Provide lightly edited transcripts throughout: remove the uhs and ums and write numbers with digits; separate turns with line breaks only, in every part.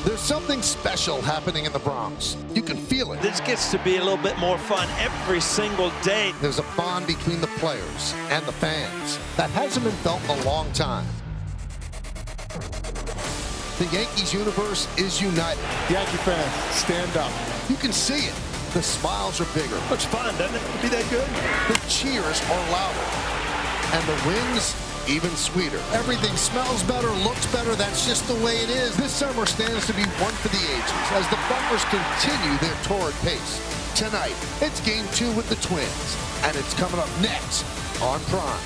There's something special happening in the Bronx. You can feel it.
This gets to be a little bit more fun every single day.
There's a bond between the players and the fans that hasn't been felt in a long time. The Yankees universe is united.
Yankee fans, stand up.
You can see it. The smiles are bigger.
Looks fun, doesn't it? Be that good?
The cheers are louder. And the wins, even sweeter. Everything smells better, looks better. That's just the way it is. This summer stands to be one for the ages as the Bumpers continue their torrid pace. Tonight, it's Game 2 with the Twins, and it's coming up next on Prime.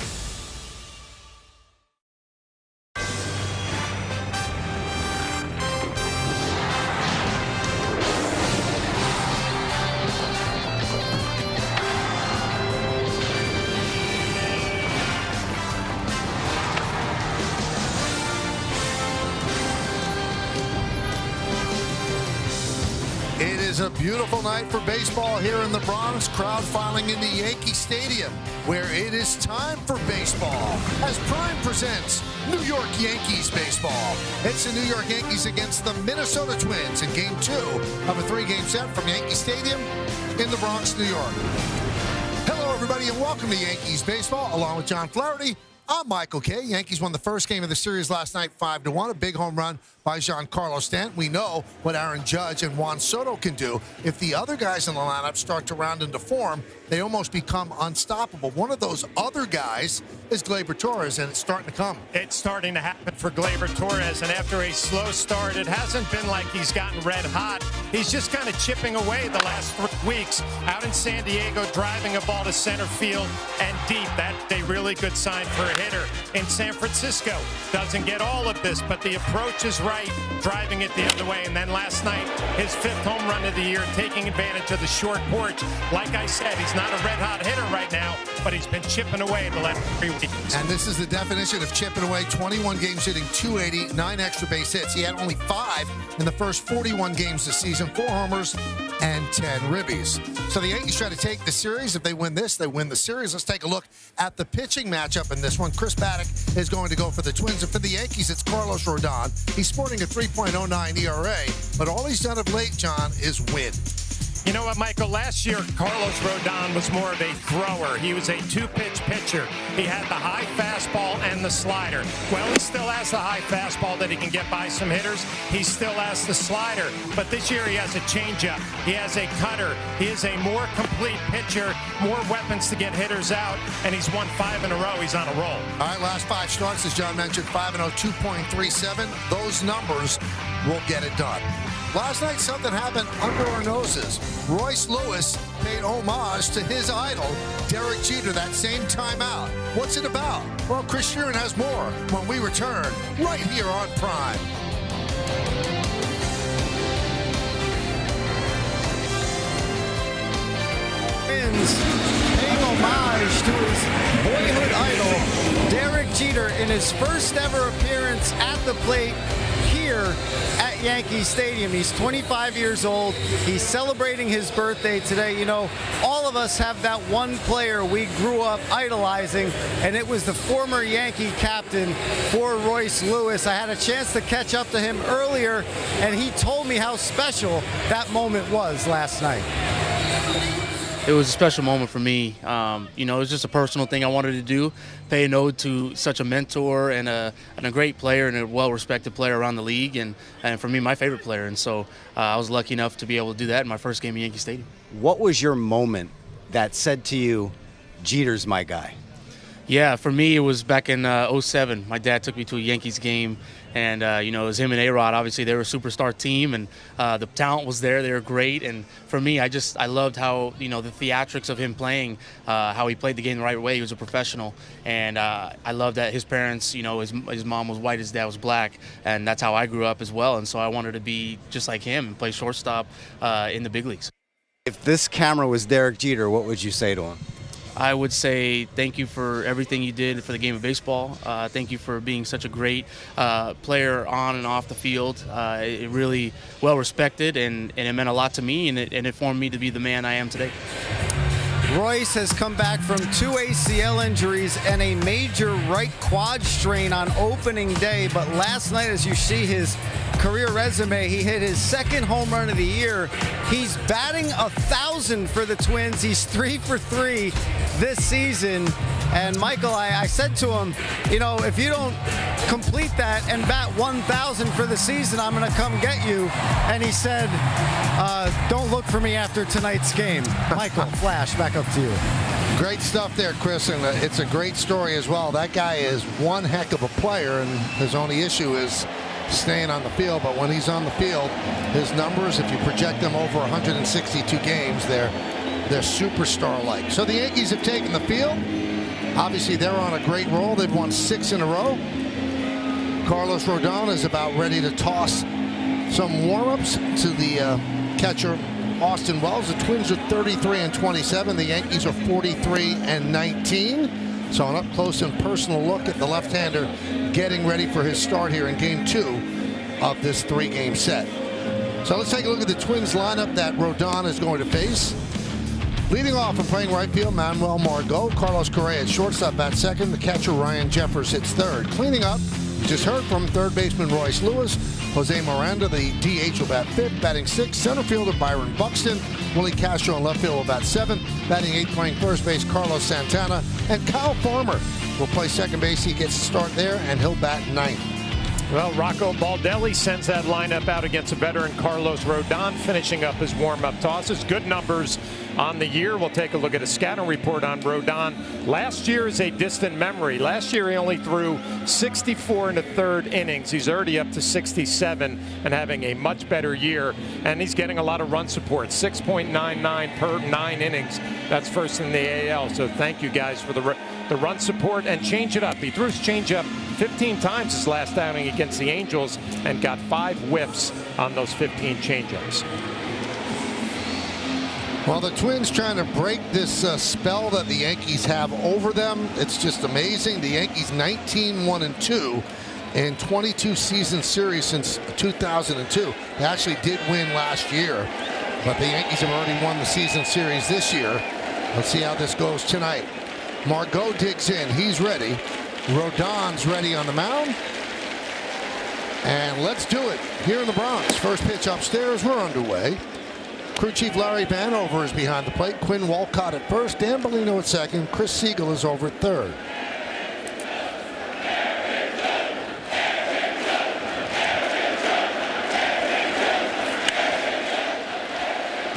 It is a beautiful night for baseball here in the Bronx. Crowd filing into Yankee Stadium, where it is time for baseball. As Prime presents New York Yankees baseball. It's the New York Yankees against the Minnesota Twins in Game 2 of a 3-game set from Yankee Stadium in the Bronx, New York. Hello, everybody, and welcome to Yankees baseball. Along with John Flaherty, I'm Michael Kay. Yankees won the first game of the series last night 5-1. A big home run by Giancarlo Stanton. We know what Aaron Judge and Juan Soto can do. If the other guys in the lineup start to round into form, they almost become unstoppable. One of those other guys is Gleyber Torres, and it's starting to come.
It's starting to happen for Gleyber Torres, and after a slow start, it hasn't been like he's gotten red hot. He's just kind of chipping away the last 3 weeks out in San Diego, driving a ball to center field and deep. That's a really good sign for a hitter. In San Francisco, doesn't get all of this, but the approach is right, driving it the other way. And then last night, his 5th home run of the year, taking advantage of the short porch. Like I said, he's not a red-hot hitter right now, but he's been chipping away the last 3 weeks.
And this is the definition of chipping away. 21 games hitting .280, 9 extra base hits. He had only 5 in the first 41 games this season, 4 homers and 10 ribbies. So the Yankees try to take the series. If they win this, they win the series. Let's take a look at the pitching matchup in this one. Chris Paddock is going to go for the Twins. And for the Yankees, it's Carlos Rodon. He's sporting a 3.09 ERA, but all he's done of late, John, is win.
You know what, Michael? Last year, Carlos Rodon was more of a thrower. He was a 2-pitch pitcher. He had the high fastball and the slider. Well, he still has the high fastball that he can get by some hitters. He still has the slider. But this year, he has a changeup. He has a cutter. He is a more complete pitcher, more weapons to get hitters out, and he's won 5 in a row. He's on a roll.
All right, last 5 starts, as John mentioned, 5-0, 2.37. Those numbers will get it done. Last night, something happened under our noses. Royce Lewis paid homage to his idol, Derek Jeter, that same timeout. What's it about? Well, Chris Sheeran has more when we return right here on Prime.
Paying homage to his boyhood idol, Derek Jeter, in his first ever appearance at the plate here at Yankee Stadium. He's 25 years old. He's celebrating his birthday today. You know, all of us have that one player we grew up idolizing, and it was the former Yankee captain for Royce Lewis. I had a chance to catch up to him earlier, and he told me how special that moment was last night.
It was a special moment for me. You know, it was just a personal thing I wanted to do, pay an ode to such a mentor and a great player and a well-respected player around the league, and for me, my favorite player. And so I was lucky enough to be able to do that in my first game at Yankee Stadium.
What was your moment that said to you, Jeter's my guy?
Yeah, for me, it was back in '07. My dad took me to a Yankees game, and, you know, it was him and A-Rod. Obviously, they were a superstar team, and the talent was there. They were great. And for me, I loved how, you know, the theatrics of him playing, how he played the game the right way. He was a professional. And I loved that his parents, you know, his mom was white, his dad was black, and that's how I grew up as well. And so I wanted to be just like him and play shortstop in the big leagues.
If this camera was Derek Jeter, what would you say to him?
I would say thank you for everything you did for the game of baseball. Thank you for being such a great player on and off the field. It really well respected, and it meant a lot to me, and it formed me to be the man I am today.
Royce has come back from 2 ACL injuries and a major right quad strain on opening day. But last night, as you see his career resume, he hit his second home run of the year. He's batting 1,000 for the Twins. He's 3 for 3 this season. And Michael, I said to him, you know, if you don't complete that and bat 1,000 for the season, I'm going to come get you. And he said, don't look for me after tonight's game. Michael, Flash, back up to you.
Great stuff there, Chris, and it's a great story as well. That guy is one heck of a player, and his only issue is staying on the field. But when he's on the field, his numbers, if you project them over 162 games, they're superstar-like. So the Yankees have taken the field. Obviously, they're on a great roll. They've won 6 in a row. Carlos Rodon is about ready to toss some warm-ups to the catcher, Austin Wells. The Twins are 33-27. The Yankees are 43-19. So an up-close and personal look at the left-hander getting ready for his start here in Game 2 of this 3-game set. So let's take a look at the Twins lineup that Rodon is going to face. Leading off and playing right field, Manuel Margot. Carlos Correa at shortstop at second. The catcher, Ryan Jeffers, hits third. Cleaning up, you just heard from third baseman Royce Lewis. Jose Miranda, the DH, will bat fifth. Batting sixth, center fielder Byron Buxton. Willie Castro in left field will bat seventh. Batting eighth, playing first base, Carlos Santana. And Kyle Farmer will play second base. He gets a start there, and he'll bat ninth.
Well, Rocco Baldelli sends that lineup out against a veteran Carlos Rodon, finishing up his warm-up tosses. Good numbers on the year. We'll take a look at a scouting report on Rodon. Last year is a distant memory. Last year he only threw 64 in the third innings. He's already up to 67 and having a much better year. And he's getting a lot of run support, 6.99 per 9 innings. That's first in the AL. So thank you guys for the run support, and change it up. He threw his changeup 15 times his last outing against the Angels and got 5 whiffs on those 15 changeups.
Well, the Twins trying to break this spell that the Yankees have over them. It's just amazing. The Yankees 19-1-2 in 22 season series since 2002. They actually did win last year, but the Yankees have already won the season series this year. Let's see how this goes tonight. Margot digs in. He's ready. Rodon's ready on the mound. And let's do it here in the Bronx. First pitch upstairs. We're underway. Crew Chief Larry Vanover is behind the plate. Quinn Walcott at first. Dan Bellino at second. Chris Siegel is over at third.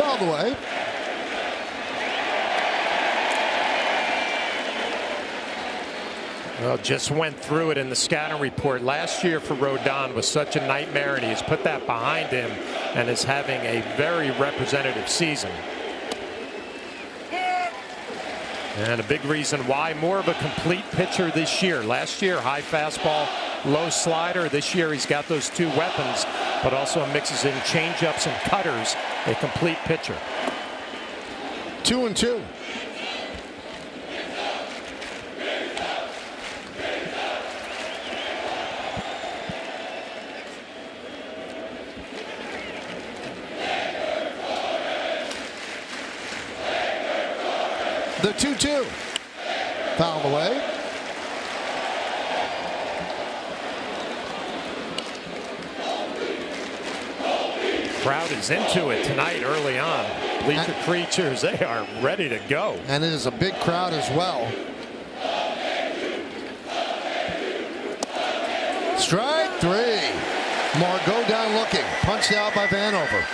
All the way.
Well, just went through it in the scouting report. Last year for Rodon was such a nightmare, and he's put that behind him and is having a very representative season. And a big reason why, more of a complete pitcher this year. Last year, high fastball, low slider. This year, he's got those 2 weapons, but also mixes in changeups and cutters. A complete pitcher.
2-2. The 2-2. Foul away.
Crowd is into it tonight early on. Bleacher creatures, they are ready to go.
And it is a big crowd as well. Strike 3. Margot down looking. Punched out by Vanover.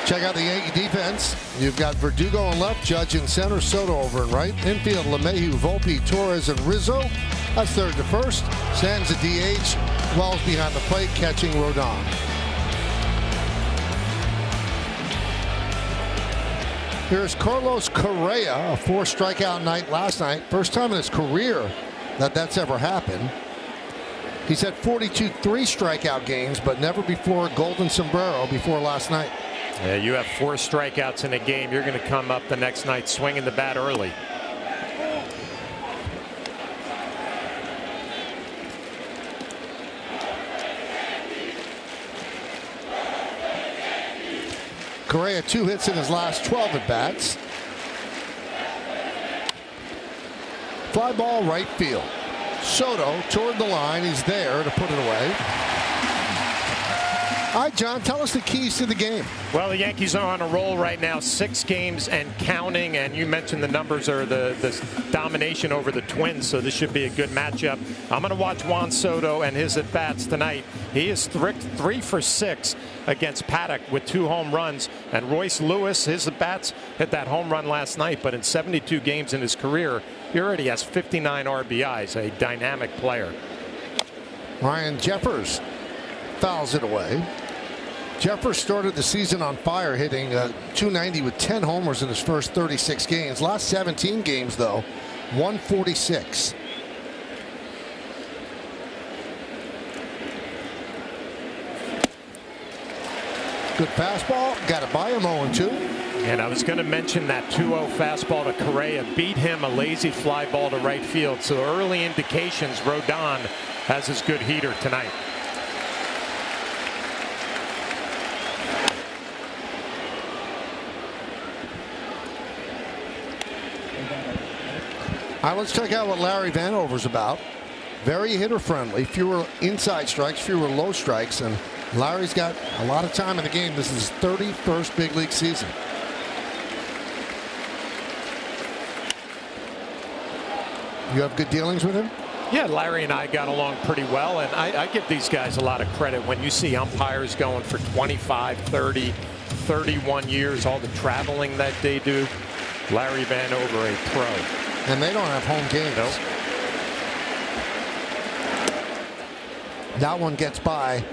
Check out the Yankee defense. You've got Verdugo in left, Judge in center, Soto over in right. Infield, LeMahieu, Volpe, Torres, and Rizzo. That's third to first. Sands at DH. Wells behind the plate, catching Rodon. Here's Carlos Correa, a 4-strikeout night last night. First time in his career that's ever happened. He's had 42 3-strikeout games, but never before a golden sombrero before last night.
Yeah, you have 4 strikeouts in a game. You're going to come up the next night swinging the bat early.
Correa 2 hits in his last 12 at-bats. Fly ball right field. Soto toward the line. He's there to put it away. All right, John, tell us the keys to the game.
Well, the Yankees are on a roll right now, 6 games and counting, and you mentioned the numbers are the domination over the Twins, so this should be a good matchup. I'm going to watch Juan Soto and his at-bats tonight. He is 3 for 6 against Paddock with 2 home runs, and Royce Lewis, his at-bats, hit that home run last night, but in 72 games in his career, he already has 59 RBIs, a dynamic player.
Ryan Jeffers fouls it away. Jeffers started the season on fire, hitting .290 with 10 homers in his first 36 games. Last 17 games, though, 146. Good fastball. Got it by him 0-2.
And I was going to mention that 2-0 fastball to Correa beat him, a lazy fly ball to right field. So early indications Rodon has his good heater tonight.
All right, let's check out what Larry Vanover's about. Very hitter friendly, fewer inside strikes, fewer low strikes, and Larry's got a lot of time in the game. This is his 31st big league season. You have good dealings with him?
Yeah, Larry and I got along pretty well, and I give these guys a lot of credit. When you see umpires going for 25, 30, 31 years, all the traveling that they do, Larry Vanover, a pro.
And they don't have home games.
Nope.
That one gets by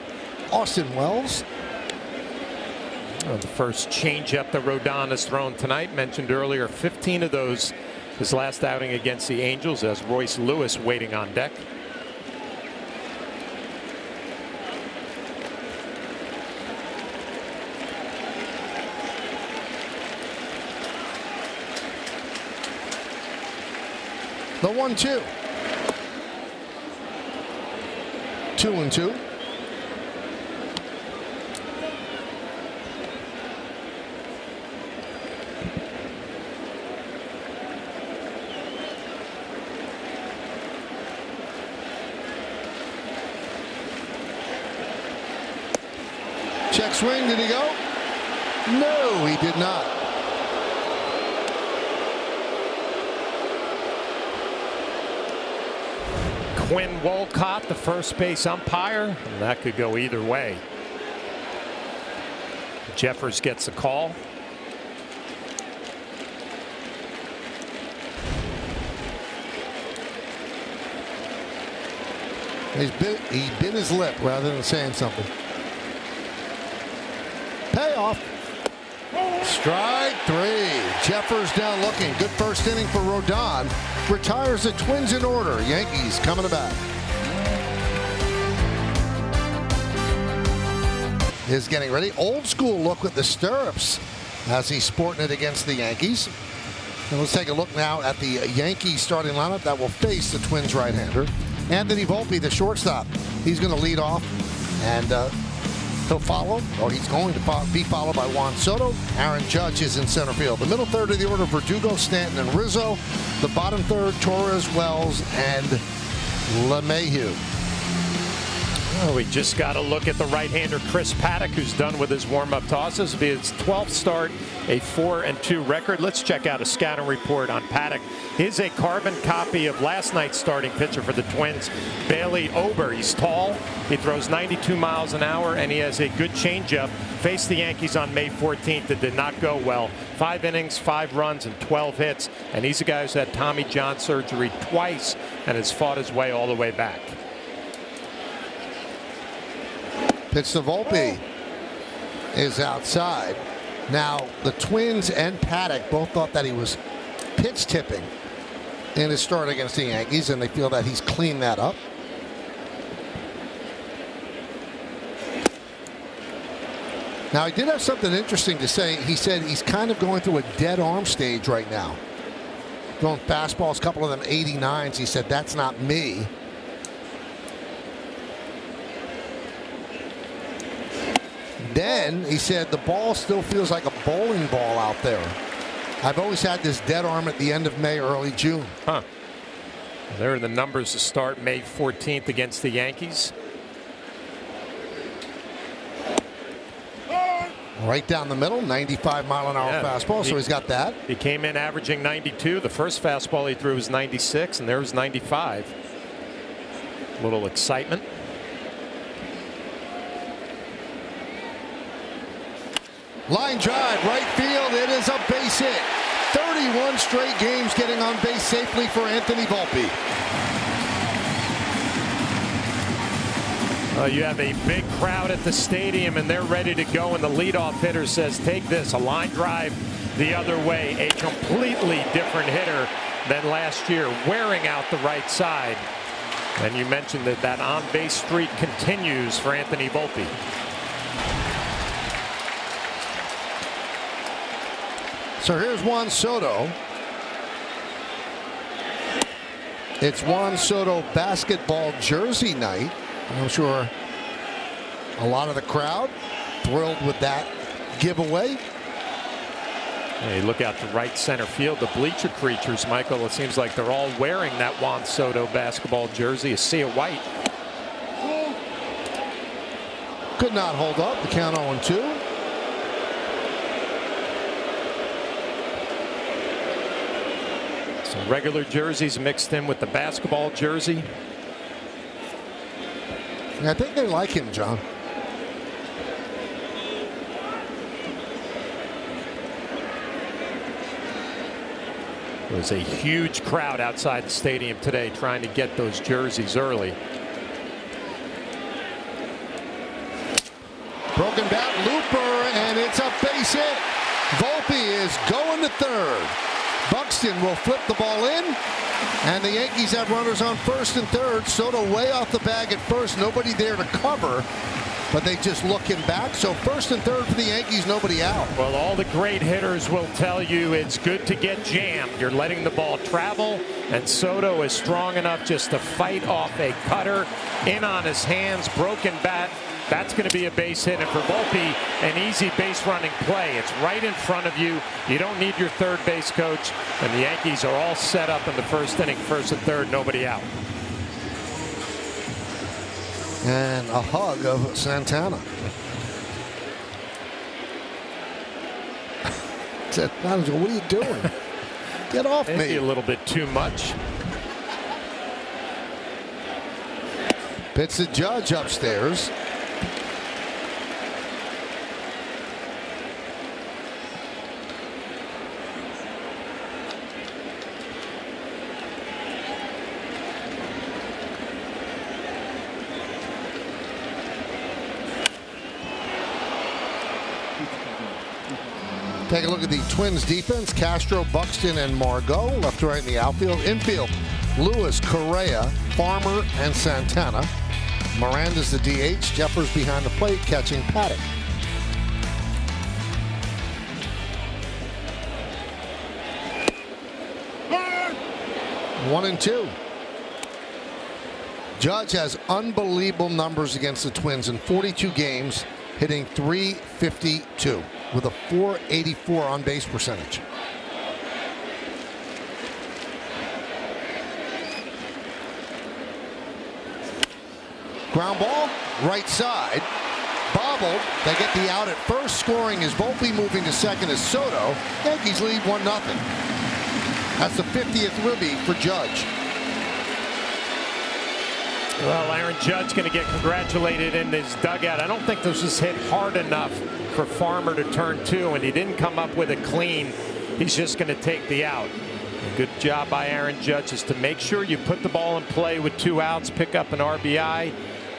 Austin Wells.
The first changeup that Rodon has thrown tonight, mentioned earlier, 15 of those his last outing against the Angels, as Royce Lewis waiting on deck.
The 1-2. 2-2. Check swing. Did he go? No, he did not.
Quinn Wolcott, the first base umpire, and that could go either way. Jeffers gets a call.
He bit his lip rather than saying something. Payoff. Strike 3. Jeffers down looking. Good first inning for Rodon. Retires the Twins in order. Yankees coming to bat. Is getting ready. Old school look with the stirrups as he's sporting it against the Yankees. And let's take a look now at the Yankees starting lineup that will face the Twins right-hander. Anthony Volpe, the shortstop. He's going to lead off, and he'll follow, or he's going to be followed by Juan Soto. Aaron Judge is in center field. The middle third of the order, Verdugo, Stanton, and Rizzo. The bottom third, Torres, Wells, and LeMahieu.
Well, we just got to look at the right-hander Chris Paddock, who's done with his warm-up tosses. It'll be his 12th start, a 4-2 record. Let's check out a scouting report on Paddock. Here's a carbon copy of last night's starting pitcher for the Twins, Bailey Ober. He's tall, he throws 92 miles an hour, and he has a good changeup. Faced the Yankees on May 14th. It did not go well. 5 innings, 5 runs, and 12 hits. And he's a guy who's had Tommy John surgery twice and has fought his way all the way back.
Pitch to Volpe is outside. Now, the Twins and Paddock both thought that he was pitch tipping in his start against the Yankees, and they feel that he's cleaned that up. Now, he did have something interesting to say. He said he's kind of going through a dead arm stage right now. Throwing fastballs, a couple of them 89s. He said, that's not Then he said the ball still feels like a bowling ball out there. I've always had this dead arm at the end of May, early June.
Huh. There are the numbers to start May 14th against the Yankees.
Right down the middle, 95-mile-an-hour fastball, so he's got that.
He came in averaging 92. The first fastball he threw was 96, and there was 95. A little excitement.
Line drive, right field. It is a base hit. 31 straight games getting on base safely for Anthony Volpe.
You have a big crowd at the stadium, and they're ready to go, and the leadoff hitter says, take this, a line drive the other way. A completely different hitter than last year, wearing out the right side. And you mentioned that that on-base streak continues for Anthony Volpe.
So here's Juan Soto. It's Juan Soto basketball jersey night. I'm sure a lot of the crowd thrilled with that giveaway.
Hey, look out to right center field. The bleacher creatures, Michael, it seems like they're all wearing that Juan Soto basketball jersey. A sea of white.
Could not hold up. The count 0-2.
Some regular jerseys mixed in with the basketball jersey.
I think they like him, John.
There's a huge crowd outside the stadium today trying to get those jerseys early.
Broken bat, looper, and it's a base hit. Volpe is going to third. Buxton will flip the ball in, and the Yankees have runners on first and third. Soto way off the bag at first, nobody there to cover, but they just look him back. So first and third for the Yankees, nobody out.
Well, all the great hitters will tell you it's good to get jammed. You're letting the ball travel, and Soto is strong enough just to fight off a cutter in on his hands. Broken bat. That's going to be a base hit, and for Volpe, an easy base running play. It's right in front of you. You don't need your third base coach, and the Yankees are all set up in the first inning, first and third, nobody out.
And a hug of Santana. Said, what are you doing? Get off me.
Maybe a little bit too much.
Pitch the Judge upstairs. Take a look at the Twins defense. Castro, Buxton, and Margot. Left to right in the outfield. Infield, Lewis, Correa, Farmer, and Santana. Miranda's the DH. Jeffers behind the plate, catching Paddock. One and two. Judge has unbelievable numbers against the Twins in 42 games, hitting .352 with a .484 on base percentage. Ground ball, right side, bobbled. They get the out at first. Scoring is Volpe, moving to second is Soto. Yankees lead 1-0. That's the 50th ribby for Judge.
Well, Aaron Judge going to get congratulated in his dugout. I don't think this was hit hard enough for Farmer to turn two, and he didn't come up with it clean. He's just going to take the out. A good job by Aaron Judge is to make sure you put the ball in play with 2 outs, pick up an RBI,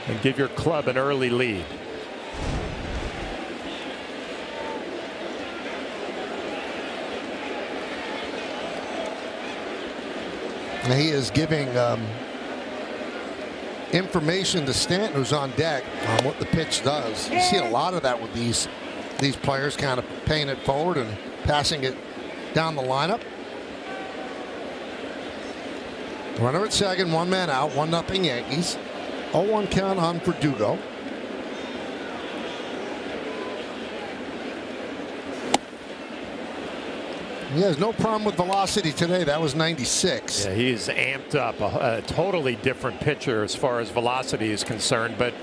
and give your club an early lead.
He is giving information to Stanton, who's on deck, on what the pitch does. You see a lot of that with these players, kind of paying it forward and passing it down the lineup. Runner at second, 1 man out, 1-0 Yankees. 0-1 count on Verdugo. He has no problem with velocity today. That was 96.
Yeah, he's amped up. A totally different pitcher as far as velocity is concerned. But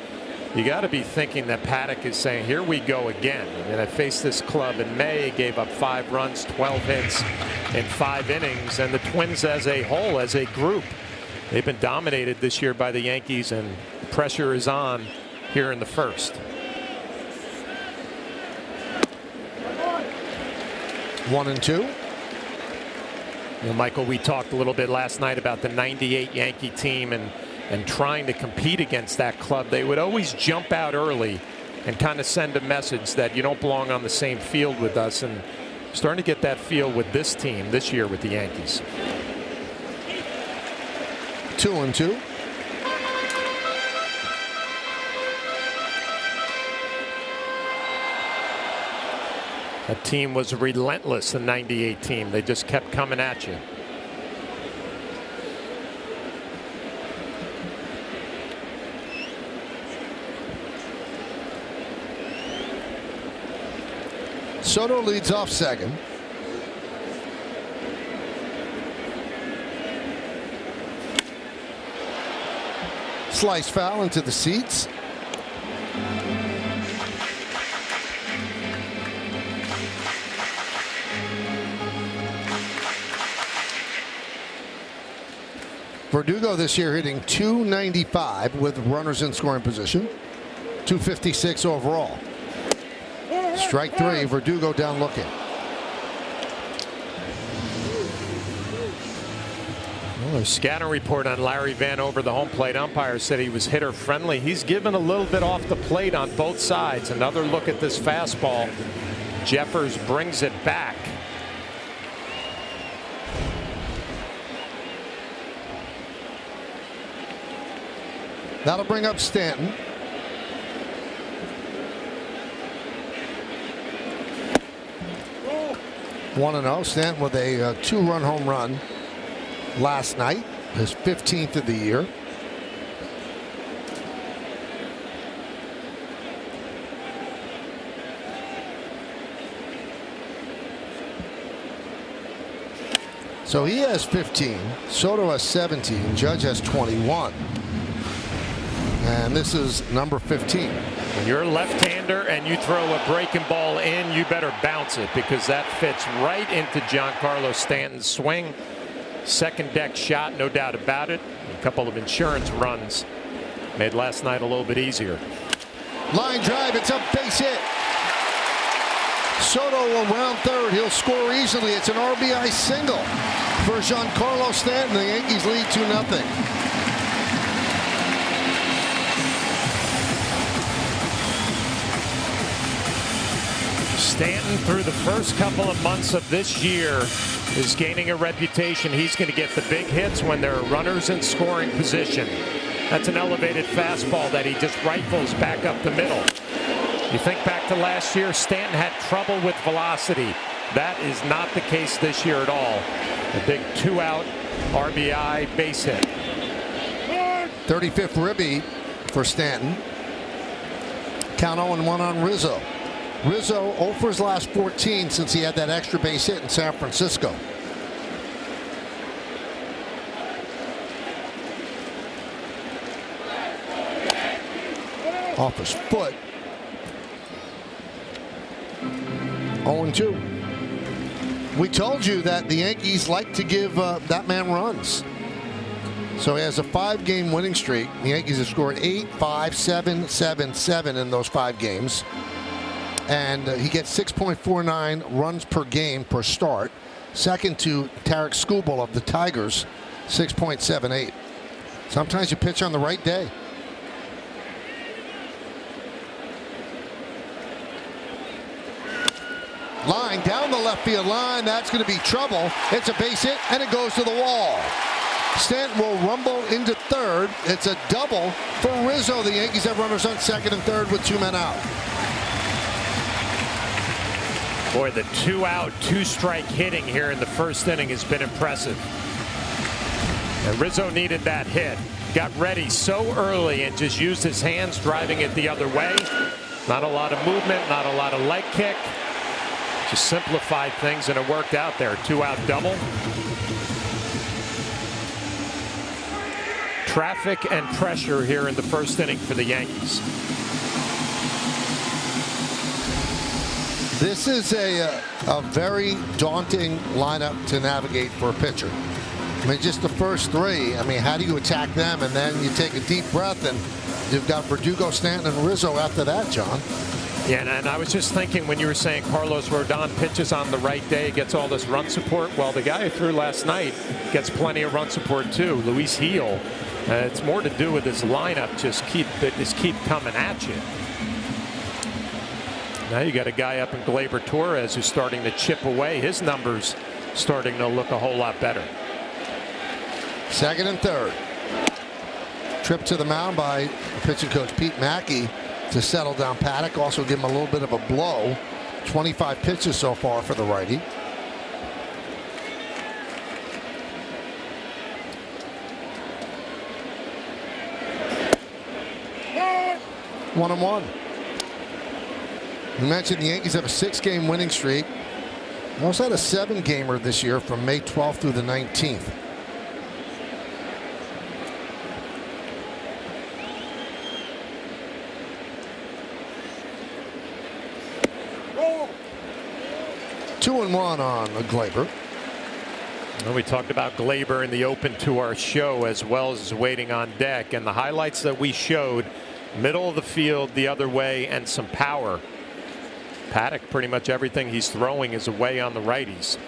you got to be thinking that Paddock is saying, here we go again. And I faced this club in May, gave up 5 runs, 12 hits in 5 innings. And the Twins as a whole, as a group, they've been dominated this year by the Yankees, and pressure is on here in the first.
1-2.
You know, Michael, we talked a little bit last night about the '98 Yankee team and trying to compete against that club. They would always jump out early and kind of send a message that you don't belong on the same field with us, and starting to get that feel with this team this year with the Yankees.
2-2.
That team was relentless, the '98 team. They just kept coming at you.
Soto leads off second. Slice foul into the seats. Verdugo this year hitting .295 with runners in scoring position. .256 overall. Strike 3. Verdugo down looking.
Well, a scouting report on Larry Vanover, the home plate umpire, said he was hitter friendly. He's given a little bit off the plate on both sides. Another look at this fastball. Jeffers brings it back.
That'll bring up Stanton. One 1-0. Stanton with a 2-run home run last night, his 15th of the year. So he has 15. Soto has 17. Judge has 21. And this is number 15.
When you're a left-hander and you throw a breaking ball in, you better bounce it, because that fits right into Giancarlo Stanton's swing. Second deck shot, no doubt about it. A couple of insurance runs made last night a little bit easier.
Line drive, it's a base hit. Soto will round third. He'll score easily. It's an RBI single for Giancarlo Stanton. The Yankees lead 2-0.
Stanton, through the first couple of months of this year, is gaining a reputation. He's going to get the big hits when there are runners in scoring position. That's an elevated fastball that he just rifles back up the middle. You think back to last year, Stanton had trouble with velocity. That is not the case this year at all. A big 2-out RBI base hit.
35th ribby for Stanton. Count 0-1 on Rizzo. Rizzo 0 for his last 14 since he had that extra base hit in San Francisco. Off his foot. 0-2. We told you that the Yankees like to give that man runs. So he has a 5-game winning streak. The Yankees have scored 8, 5, 7, 7, 7 in those 5 games. And he gets 6.49 runs per game per start. Second to Tarek Skubal of the Tigers, 6.78. Sometimes you pitch on the right day. Line down the left field line. That's going to be trouble. It's a base hit, and it goes to the wall. Stanton will rumble into third. It's a double for Rizzo. The Yankees have runners on second and third with 2 men out.
Boy, the 2-out, 2-strike hitting here in the first inning has been impressive. And Rizzo needed that hit. Got ready so early and just used his hands, driving it the other way. Not a lot of movement, not a lot of leg kick. Just simplified things, and it worked out there. 2-out double. Traffic and pressure here in the first inning for the Yankees.
This is a very daunting lineup to navigate for a pitcher. I mean, just the first three. I mean, how do you attack them? And then you take a deep breath, and you've got Verdugo, Stanton, and Rizzo after that, John.
Yeah, and I was just thinking when you were saying Carlos Rodon pitches on the right day, gets all this run support. Well, the guy who threw last night gets plenty of run support too, Luis Gil. It's more to do with his lineup. Just keep coming at you. Now you got a guy up in Gleyber Torres who's starting to chip away. His numbers starting to look a whole lot better.
Second and third. Trip to the mound by pitching coach Pete Mackey to settle down Paddock. Also give him a little bit of a blow. 25 pitches so far for the righty. One and one. We mentioned the Yankees have a 6-game winning streak. They also had a 7-gamer this year from May 12th through the 19th. Two and one on Gleyber.
Well, we talked about Gleyber in the open to our show as well as waiting on deck, and the highlights that we showed, middle of the field the other way and some power. Paddock, pretty much everything he's throwing is away on the righties.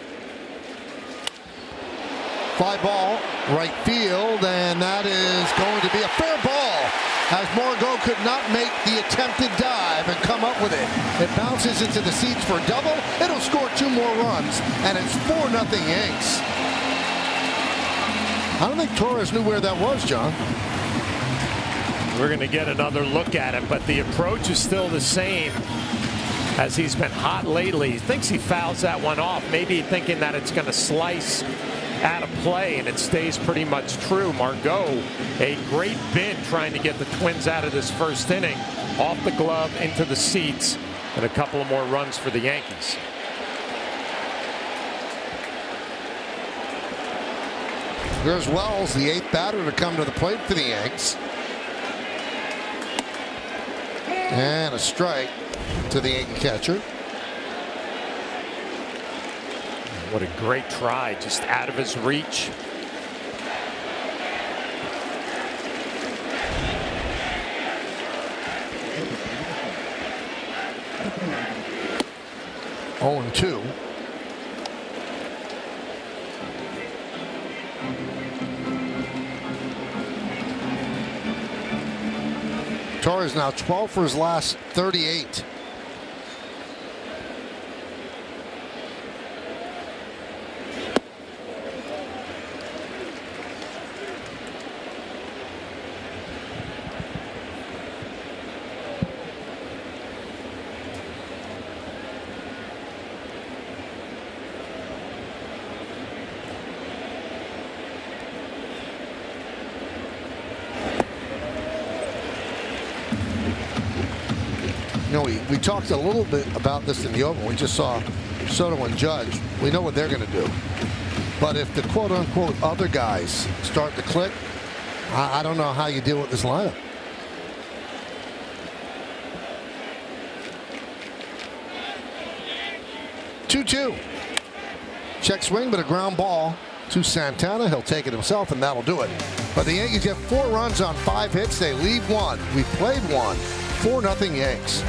Fly ball, right field, and that is going to be a fair ball as Margot could not make the attempted dive and come up with it. It bounces into the seats for a double. It'll score 2 more runs, and it's 4-0 Yanks. I don't think Torres knew where that was, John.
We're going to get another look at it, but the approach is still the same as he's been hot lately. He thinks he fouls that one off, maybe thinking that it's going to slice out of play, and it stays pretty much true. Margot, a great bid trying to get the Twins out of this first inning, off the glove into the seats, and a couple of more runs for the Yankees.
There's Wells, the 8th batter to come to the plate for the Yanks. And a strike to the Yankee catcher.
What a great try, just out of his reach.
Oh, and 2. Torres now 12 for his last 38. You know, we talked a little bit about this in the open. We just saw Soto and Judge. We know what they're going to do. But if the quote-unquote other guys start to click, I don't know how you deal with this lineup. Two. Check swing, but a ground ball to Santana. He'll take it himself, and that'll do it. But the Yankees get 4 runs on 5 hits. They leave 1. We played 1. 4-0 Yanks.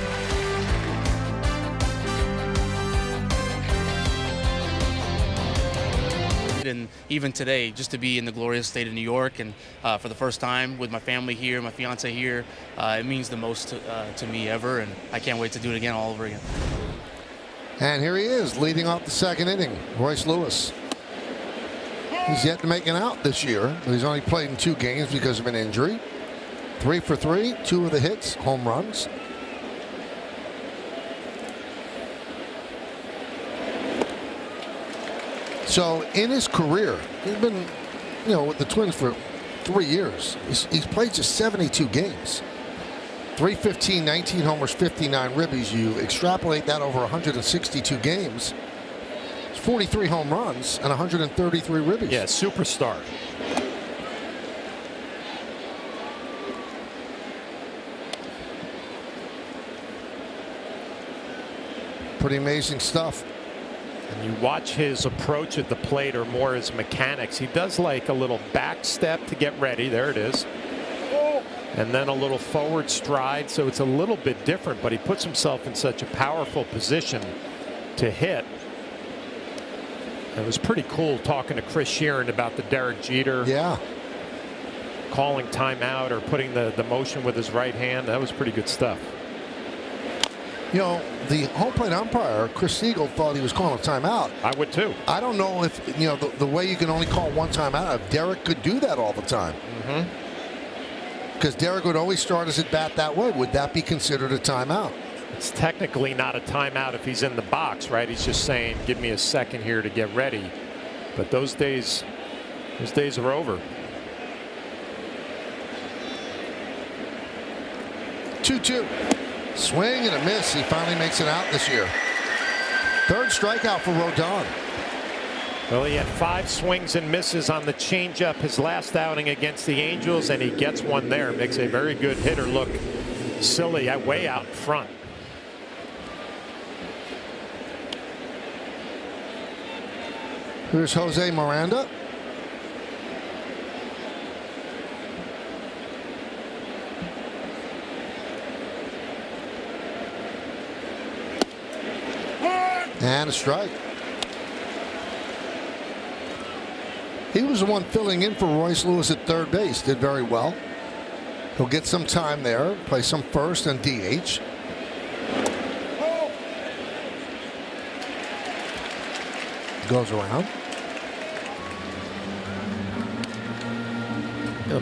And even today, just to be in the glorious state of New York and for the first time with my family here, my fiance here, it means the most to me ever, and I can't wait to do it again all over again.
And here he is leading off the second inning, Royce Lewis. He's yet to make an out this year, but he's only played in 2 games because of an injury. 3 for 3, 2 of the hits, home runs. So in his career, he's been, with the Twins for 3 years. He's played just 72 games. 315, 19 homers, 59 ribbies. You extrapolate that over 162 games. It's 43 home runs and 133 ribbies.
Yeah, superstar.
Pretty amazing stuff.
And you watch his approach at the plate, or more his mechanics. He does like a little back step to get ready. There it is. And then a little forward stride. So it's a little bit different, but he puts himself in such a powerful position to hit. It was pretty cool talking to Chris Sheeran about the Derek Jeter.
Yeah.
Calling timeout or putting the motion with his right hand. That was pretty good stuff.
You know, the home plate umpire, Chris Siegel, thought he was calling a timeout.
I would too.
I don't know if, you know, the way you can only call one timeout, if Derek could do that all the time. Because Derek would always start his at bat that way. Would that be considered a timeout?
It's technically not a timeout if he's in the box, right? He's just saying, give me a second here to get ready. But those days are over.
2-2. Swing and a miss. He finally makes it out this year. Third strikeout for Rodon.
Well, he had 5 swings and misses on the changeup his last outing against the Angels, and he gets one there. Makes a very good hitter look silly, way out in front.
Here's Jose Miranda. And a strike. He was the one filling in for Royce Lewis at third base. Did very well. He'll get some time there. Play some first and DH. Goes around.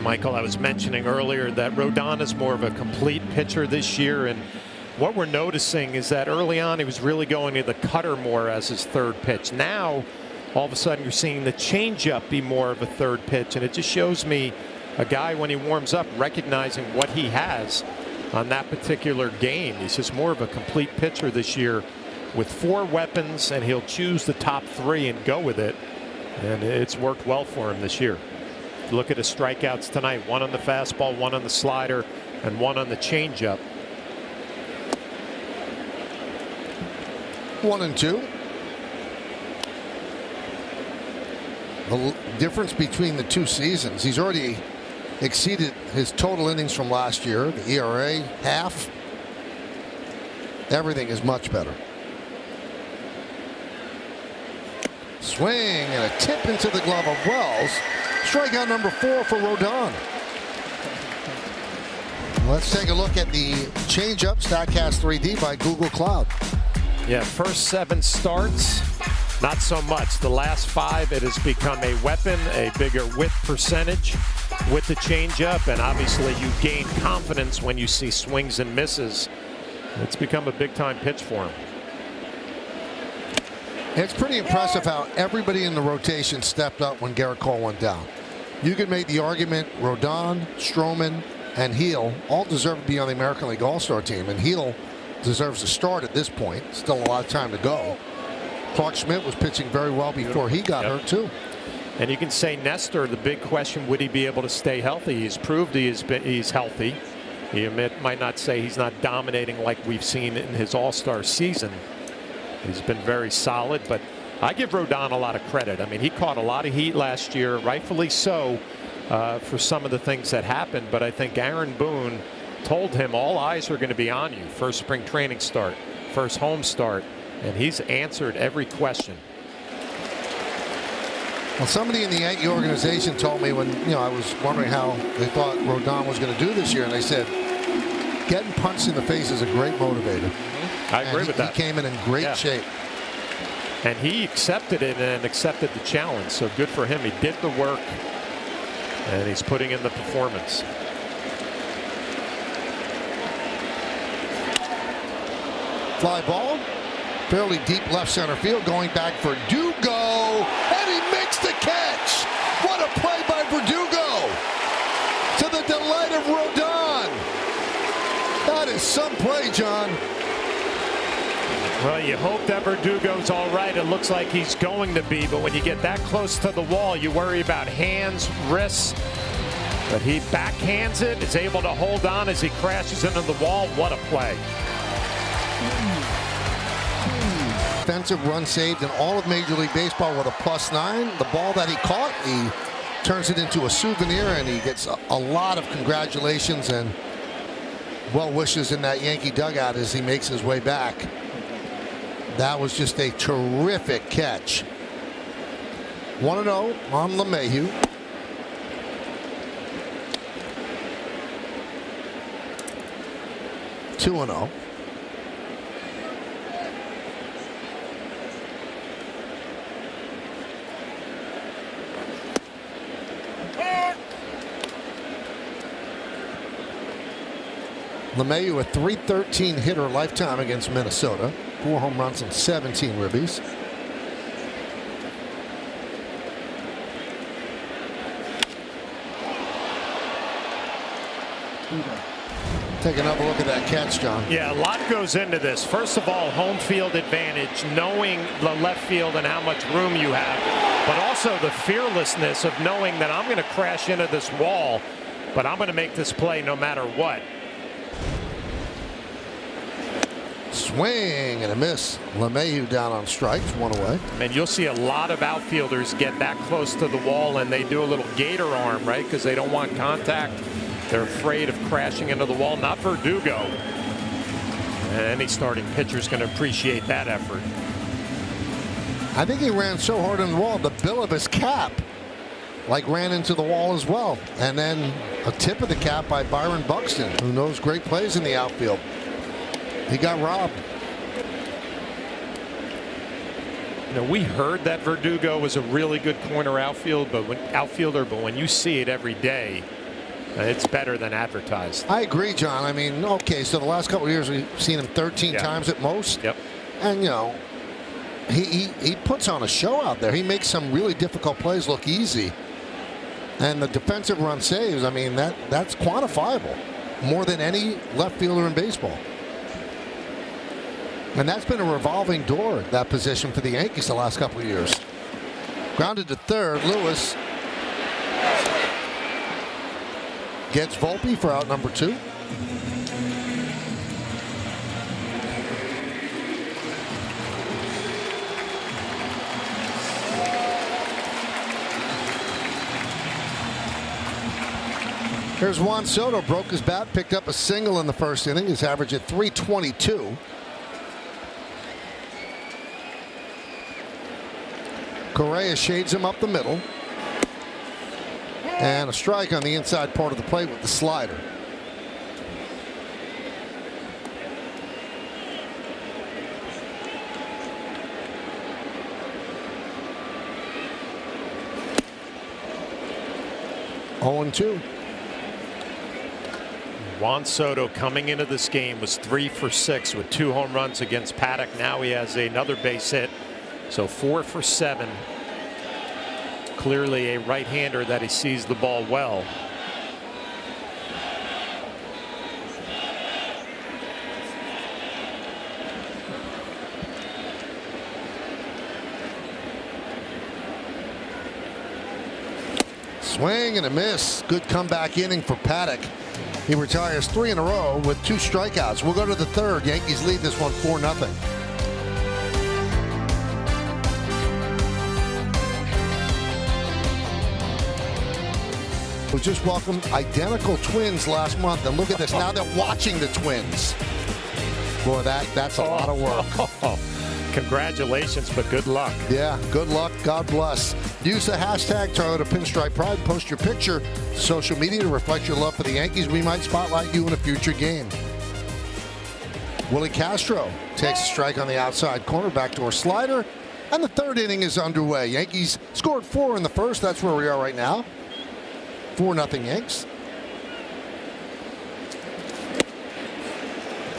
Michael, I was mentioning earlier that Rodon is more of a complete pitcher this year, and what we're noticing is that early on he was really going to the cutter more as his third pitch. Now all of a sudden you're seeing the changeup be more of a third pitch, and it just shows me a guy when he warms up recognizing what he has on that particular game. He's just more of a complete pitcher this year with 4 weapons, and he'll choose the top 3 and go with it, and it's worked well for him this year. Look at his strikeouts tonight. 1 on the fastball, 1 on the slider, and 1 on the changeup.
1-2. The difference between the 2 seasons, he's already exceeded his total innings from last year. The ERA, half. Everything is much better. Swing and a tip into the glove of Wells. Strikeout number 4 for Rodon. Let's take a look at the changeup Statcast 3D by Google Cloud.
Yeah, first 7 starts, not so much. The last 5, it has become a weapon, a bigger whip percentage with the changeup, and obviously you gain confidence when you see swings and misses. It's become a big-time pitch for him.
It's pretty impressive how everybody in the rotation stepped up when Garrett Cole went down. You could make the argument Rodon, Stroman, and Heel all deserve to be on the American League All-Star team, and Heel deserves to start at this point. Still a lot of time to go. Clark Schmidt was pitching very well before he got hurt too.
And you can say Nestor, the big question, would he be able to stay healthy? He's proved he's healthy. He might not say he's not dominating like we've seen in his All-Star season. He's been very solid, but I give Rodon a lot of credit. I mean, he caught a lot of heat last year, rightfully so, for some of the things that happened. But I think Aaron Boone told him all eyes are going to be on you. First spring training start, first home start, and he's answered every question.
Well, somebody in the Yankee organization told me when I was wondering how they thought Rodon was going to do this year, and they said getting punched in the face is a great motivator.
I agree with that.
He came in great shape.
And he accepted it and accepted the challenge. So good for him. He did the work, and he's putting in the performance.
Fly ball, fairly deep left center field, going back for Verdugo, and he makes the catch. What a play by Verdugo! To the delight of Rodon. That is some play, John.
Well, you hope that Verdugo's all right. It looks like he's going to be, but when you get that close to the wall, you worry about hands, wrists. But he backhands it, is able to hold on as he crashes into the wall. What a play.
Defensive run saved in all of Major League Baseball with a +9. The ball that he caught, he turns it into a souvenir, and he gets a lot of congratulations and well wishes in that Yankee dugout as he makes his way back. That was just a terrific catch. 1-0 on LeMahieu. Two 2-0. LeMahieu, a .313 hitter lifetime against Minnesota. 4 home runs and 17 ribbies. Take another look at that catch, John.
Yeah, a lot goes into this. First of all, home field advantage, knowing the left field and how much room you have, but also the fearlessness of knowing that I'm going to crash into this wall, but I'm going to make this play no matter what.
Swing and a miss. LeMahieu down on strikes, 1 away.
And you'll see a lot of outfielders get that close to the wall and they do a little gator arm, right? Because they don't want contact. They're afraid of crashing into the wall. Not Verdugo. And any starting pitcher is going to appreciate that effort.
I think he ran so hard in the wall, the bill of his cap ran into the wall as well. And then a tip of the cap by Byron Buxton, who knows great plays in the outfield. He got robbed.
You know, we heard that Verdugo was a really good corner outfielder, but when you see it every day, it's better than advertised.
I agree, John. I mean, okay, so the last couple of years we've seen him 13 times at most.
Yep.
And, you know, he puts on a show out there. He makes some really difficult plays look easy. And the defensive run saves, I mean, that's quantifiable more than any left fielder in baseball. And that's been a revolving door, that position for the Yankees the last couple of years. Grounded to third. Lewis gets Volpe for out number 2. Here's Juan Soto, broke his bat, picked up a single in the first inning. His average at .322. Correa shades him up the middle. And a strike on the inside part of the plate with the slider. Oh, 2.
Juan Soto coming into this game was 3 for 6 with 2 home runs against Paddock. Now he has another base hit. So 4 for 7. Clearly a right-hander that he sees the ball well.
Swing and a miss. Good comeback inning for Paddock. He retires 3 in a row with 2 strikeouts. We'll go to the third. Yankees lead this one 4-0. We just welcomed identical twins last month, and look at this. Now they're watching the twins. Boy, that's a lot of work.
Congratulations, but good luck.
Yeah, good luck. God bless. Use the hashtag Toyota Pinstripe Pride. Post your picture to social media to reflect your love for the Yankees. We might spotlight you in a future game. Willie Castro takes a strike on the outside corner, backdoor slider, and the third inning is underway. Yankees scored 4 in the first. That's where we are right now. 4-0 Yanks.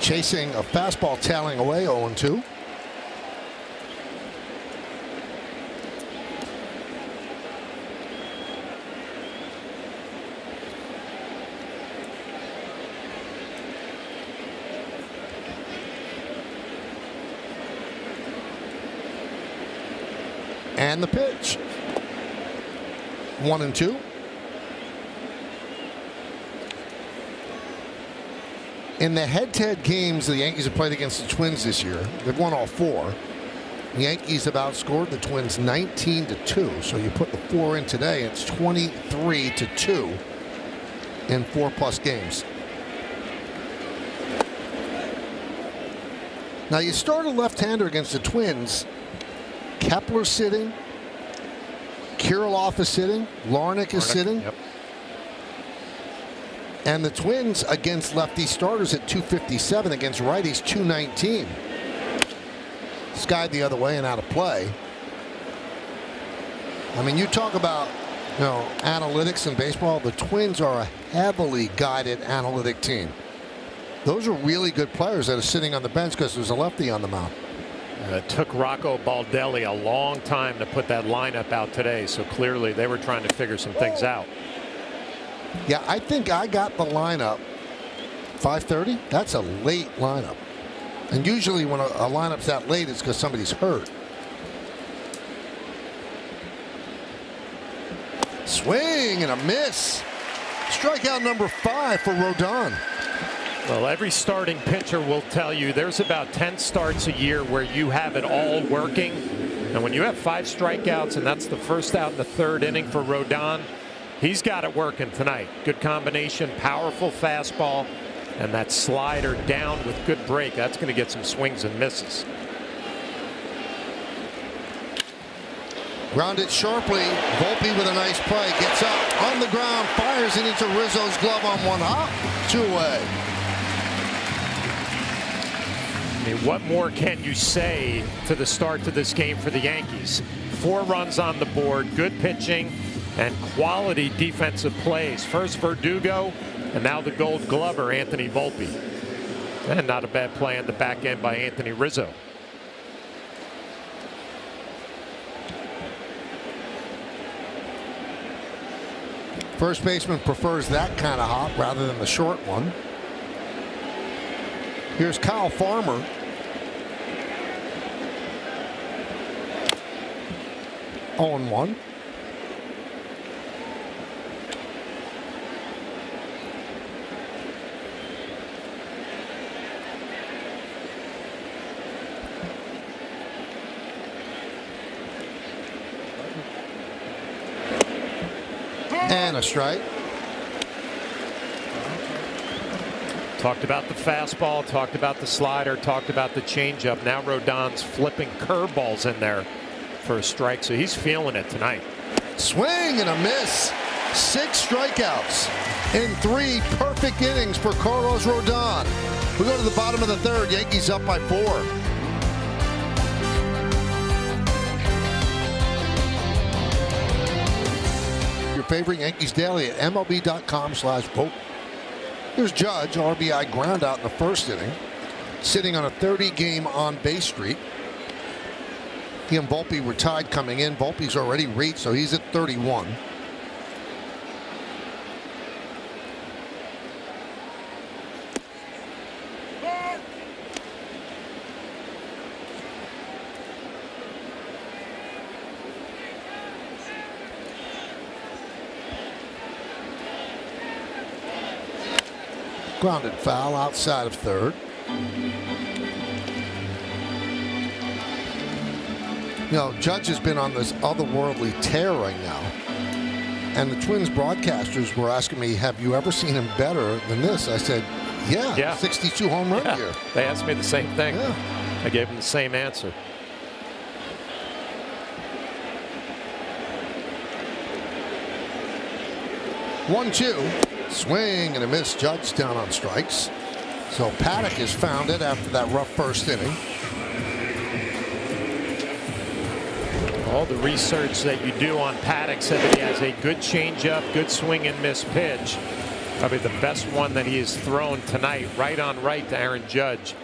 Chasing a fastball, tailing away, 0-2. And the pitch. 1-2. In the head-to-head games the Yankees have played against the Twins this year, they've won all 4. The Yankees have outscored the Twins 19-2. So you put the 4 in today, it's 23-2 in 4+ games. Now you start a left-hander against the Twins. Kepler's sitting. Kirilloff is sitting. Larnach is sitting.
Yep.
And the Twins against lefty starters at 257, against righties 219. Skied the other way and out of play. I mean, you talk about, analytics in baseball. The Twins are a heavily guided analytic team. Those are really good players that are sitting on the bench because there's a lefty on the mound.
It took Rocco Baldelli a long time to put that lineup out today, so clearly they were trying to figure some things out.
Yeah, I think I got the lineup 5:30. That's a late lineup. And usually when a lineup's that late, it's because somebody's hurt. Swing and a miss. Strikeout number 5 for Rodon.
Well, every starting pitcher will tell you there's about 10 starts a year where you have it all working. And when you have 5 strikeouts and that's the first out in the 3rd inning for Rodon, he's got it working tonight. Good combination, powerful fastball, and that slider down with good break. That's going to get some swings and misses.
Grounded sharply. Volpe with a nice play. Gets up on the ground. Fires it into Rizzo's glove on one hop. 2 away.
I mean, what more can you say to the start to this game for the Yankees? 4 runs on the board, good pitching, and quality defensive plays. First Verdugo, and now the Gold Glover, Anthony Volpe. And not a bad play on the back end by Anthony Rizzo.
First baseman prefers that kind of hop rather than the short one. Here's Kyle Farmer. On 1. And a strike.
Talked about the fastball, talked about the slider, talked about the changeup. Now Rodon's flipping curveballs in there for a strike, so he's feeling it tonight.
Swing and a miss. 6 strikeouts in 3 perfect innings for Carlos Rodon. We go to the bottom of the 3rd. Yankees up by 4. Your favorite Yankees Daily at MLB.com/vote. Here's Judge, RBI ground out in the 1st inning, sitting on a 30-game on-base streak. He and Volpe were tied coming in. Volpe's already reached, so he's at 31. Grounded foul outside of 3rd. Judge has been on this otherworldly tear right now. And the Twins broadcasters were asking me, have you ever seen him better than this? I said, yeah. 62 home run year.
They asked me the same thing.
Yeah.
I gave them the same answer.
One, 2. Swing and a miss. Judge down on strikes. So Paddock is founded after that rough 1st inning.
All the research that you do on Paddock said that he has a good changeup, good swing and miss pitch. Probably the best one that he has thrown tonight, right on right to Aaron Judge.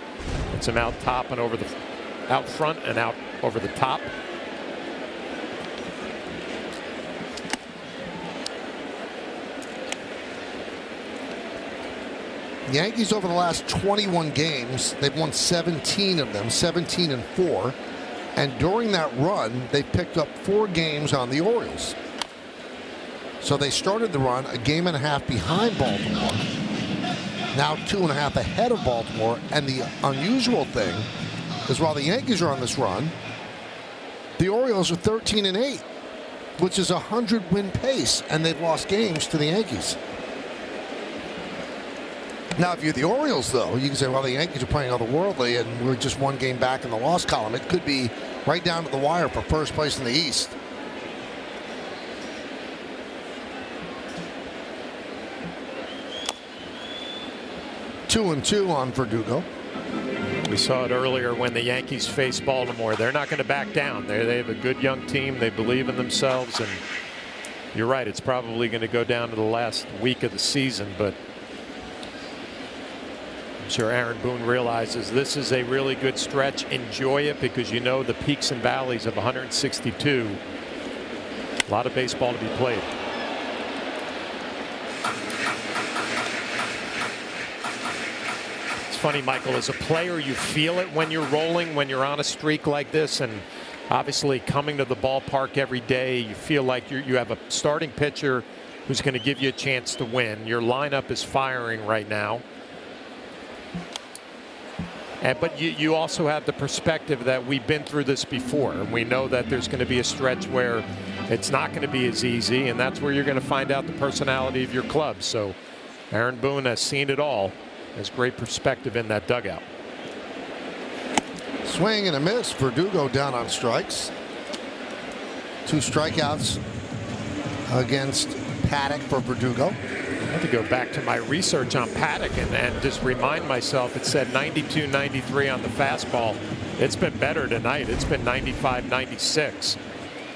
It's him out top and over the out front and out over the top.
Yankees over the last 21 games, they've won 17 of them, 17-4. And during that run, they picked up 4 games on the Orioles. So they started the run a game and a half behind Baltimore. Now 2.5 ahead of Baltimore. And the unusual thing is while the Yankees are on this run, the Orioles are 13-8, which is a 100-win pace, and they've lost games to the Yankees. Now, if you're the Orioles, though, you can say, well, the Yankees are playing otherworldly, and we're just 1 game back in the loss column. It could be right down to the wire for first place in the East. Two and 2 on Verdugo.
We saw it earlier when the Yankees faced Baltimore. They're not going to back down. They have a good young team. They believe in themselves. And you're right, it's probably going to go down to the last week of the season. But I'm sure Aaron Boone realizes this is a really good stretch. Enjoy it, because you know the peaks and valleys of 162. A lot of baseball to be played. Funny, Michael, as a player, you feel it when you're rolling, when you're on a streak like this, and obviously coming to the ballpark every day, you feel like you have a starting pitcher who's going to give you a chance to win. Your lineup is firing right now. But you also have the perspective that we've been through this before, and we know that there's going to be a stretch where it's not going to be as easy, and that's where you're going to find out the personality of your club. So Aaron Boone has seen it all. Has great perspective in that dugout.
Swing and a miss. Verdugo down on strikes. 2 strikeouts against Paddock for Verdugo.
I have to go back to my research on Paddock and just remind myself, it said 92, 93 on the fastball. It's been better tonight. It's been 95, 96.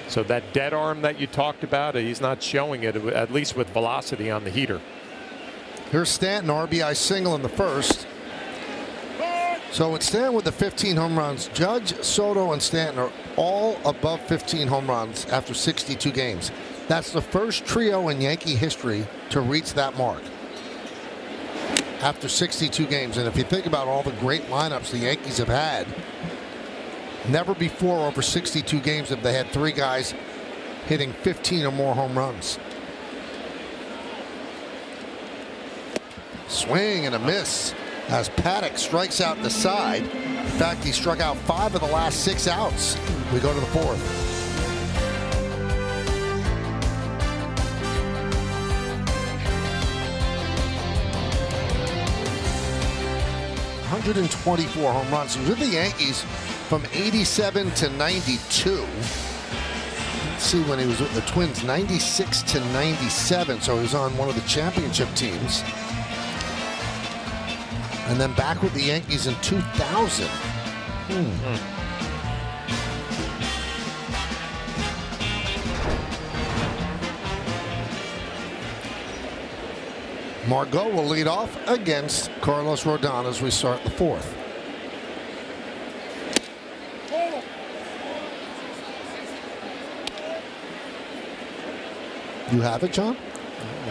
So that dead arm that you talked about, he's not showing it, at least with velocity on the heater.
Here's Stanton, RBI single in the first. So it's Stanton with the 15 home runs. Judge, Soto, and Stanton are all above 15 home runs after 62 games. That's the first trio in Yankee history to reach that mark after 62 games. And if you think about all the great lineups the Yankees have had, never before over 62 games have they had 3 guys hitting 15 or more home runs. Swing and a miss as Paddock strikes out the side. In fact, he struck out 5 of the last 6 outs. We go to the 4th. ...124 home runs. He was with the Yankees from 87 to 92. Let's see when he was with the Twins, 96 to 97. So he was on one of the championship teams. And then back with the Yankees in 2000. Margot will lead off against Carlos Rodon as we start the 4th. You have it, John?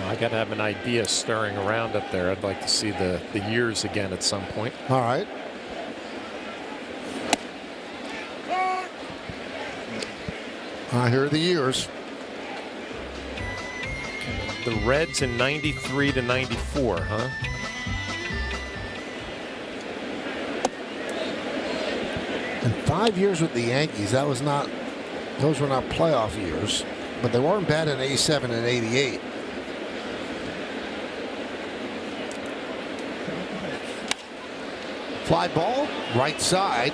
I got to have an idea stirring around up there. I'd like to see the years again at some point.
All right. Here are the years.
The Reds in 93 to 94, huh?
And 5 years with the Yankees, those were not playoff years, but they weren't bad in 87 and 88. Fly ball, right side.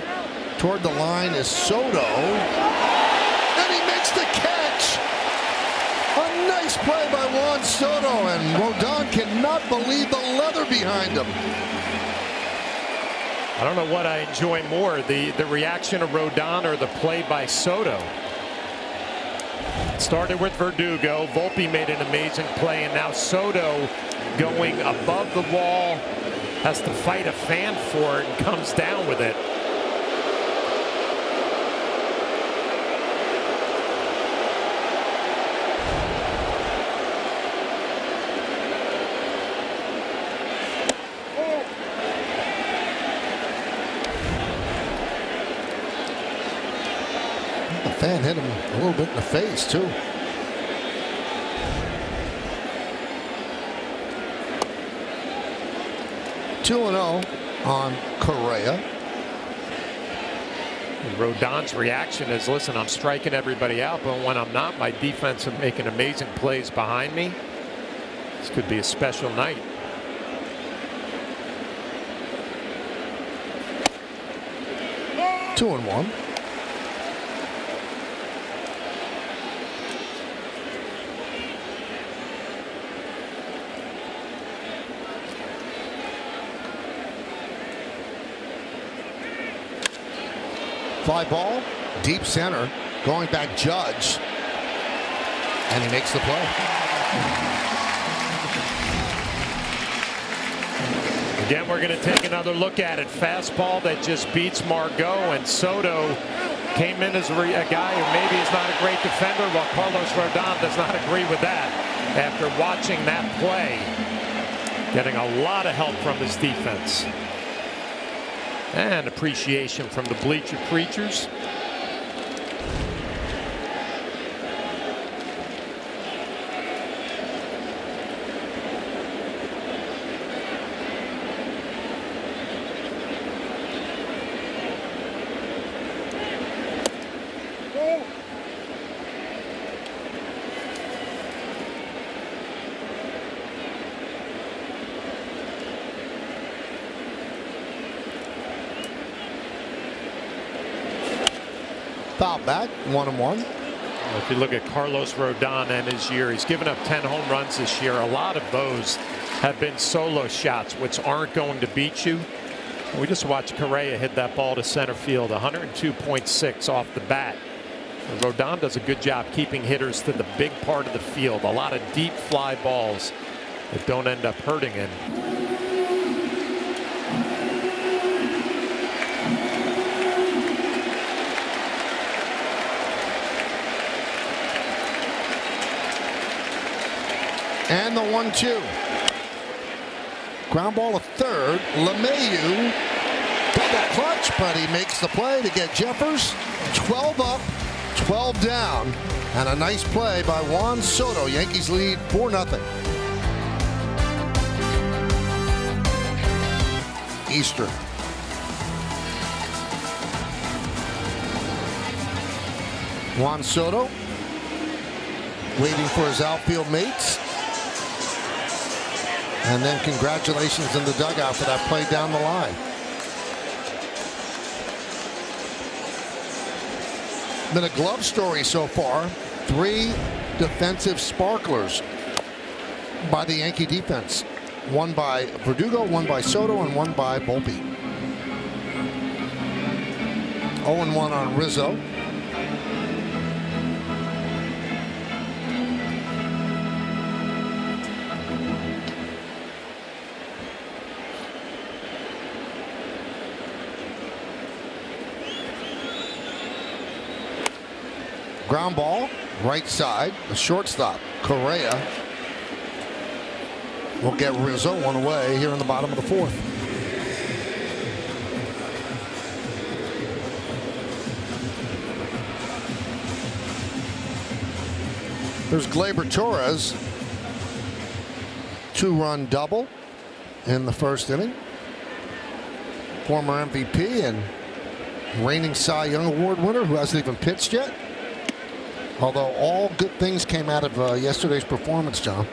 Toward the line is Soto. And he makes the catch. A nice play by Juan Soto. And Rodon cannot believe the leather behind him.
I don't know what I enjoy more, the reaction of Rodon or the play by Soto. It started with Verdugo. Volpe made an amazing play. And now Soto going above the wall. Has to fight a fan for it and comes down with it.
fan hit him a little bit in the face, too. Two 2-0 on Correa.
And Rodon's reaction is, listen, I'm striking everybody out, but when I'm not, my defense is making amazing plays behind me. This could be a special night.
Two and one. Fly ball, deep center, going back Judge, and he makes the play.
Again, we're going to take another look at it. Fastball that just beats Margot, and Soto came in as a guy who maybe is not a great defender, while Carlos Rodon does not agree with that after watching that play. Getting a lot of help from his defense. And appreciation from the bleacher creatures.
Foul back, 1-1.
If you look at Carlos Rodon and his year, he's given up 10 home runs this year. A lot of those have been solo shots, which aren't going to beat you. We just watched Correa hit that ball to center field, 102.6 off the bat. And Rodon does a good job keeping hitters to the big part of the field. A lot of deep fly balls that don't end up hurting him.
And the 1-2. Ground ball to third. LeMahieu double clutch, but he makes the play to get Jeffers 12 up, 12 down, and a nice play by Juan Soto. Yankees lead 4-0. Eastern. Juan Soto waiting for his outfield mates. And then congratulations in the dugout for that play down the line. Been a glove story so far. 3 defensive sparklers by the Yankee defense. One by Verdugo, one by Soto, and one by Volpe. 0-1 on Rizzo. Ground ball, right side, the shortstop, Correa will get Rizzo one away here in the bottom of the 4th. There's Gleyber Torres, 2-run double in the first inning. Former MVP and reigning Cy Young Award winner who hasn't even pitched yet. Although all good things came out of yesterday's performance, John.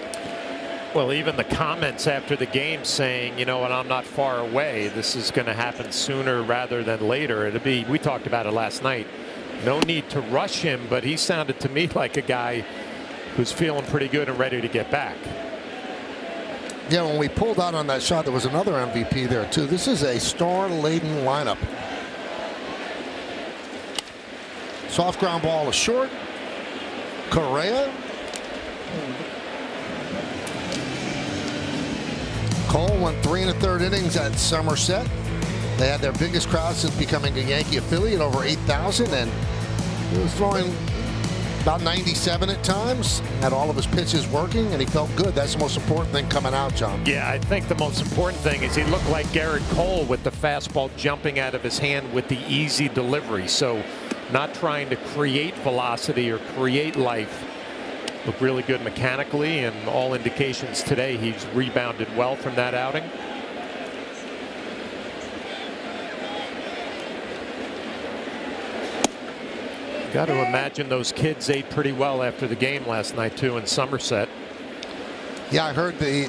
Well, even the comments after the game saying, you know what, I'm not far away. This is going to happen sooner rather than later. It'll be, we talked about it last night. No need to rush him, but he sounded to me like a guy who's feeling pretty good and ready to get back.
Yeah, when we pulled out on that shot, there was another MVP there, too. This is a star-laden lineup. Soft ground ball is short. Correa. Cole went 3 1/3 innings at Somerset. They had their biggest crowd since becoming a Yankee affiliate, over 8,000, and he was throwing about 97 at times. Had all of his pitches working, and he felt good. That's the most important thing coming out, John.
Yeah, I think the most important thing is he looked like Garrett Cole with the fastball jumping out of his hand with the easy delivery. So not trying to create velocity or create life. Looked really good mechanically, and all indications today he's rebounded well from that outing. Got to imagine those kids ate pretty well after the game last night too in Somerset.
Yeah, I heard they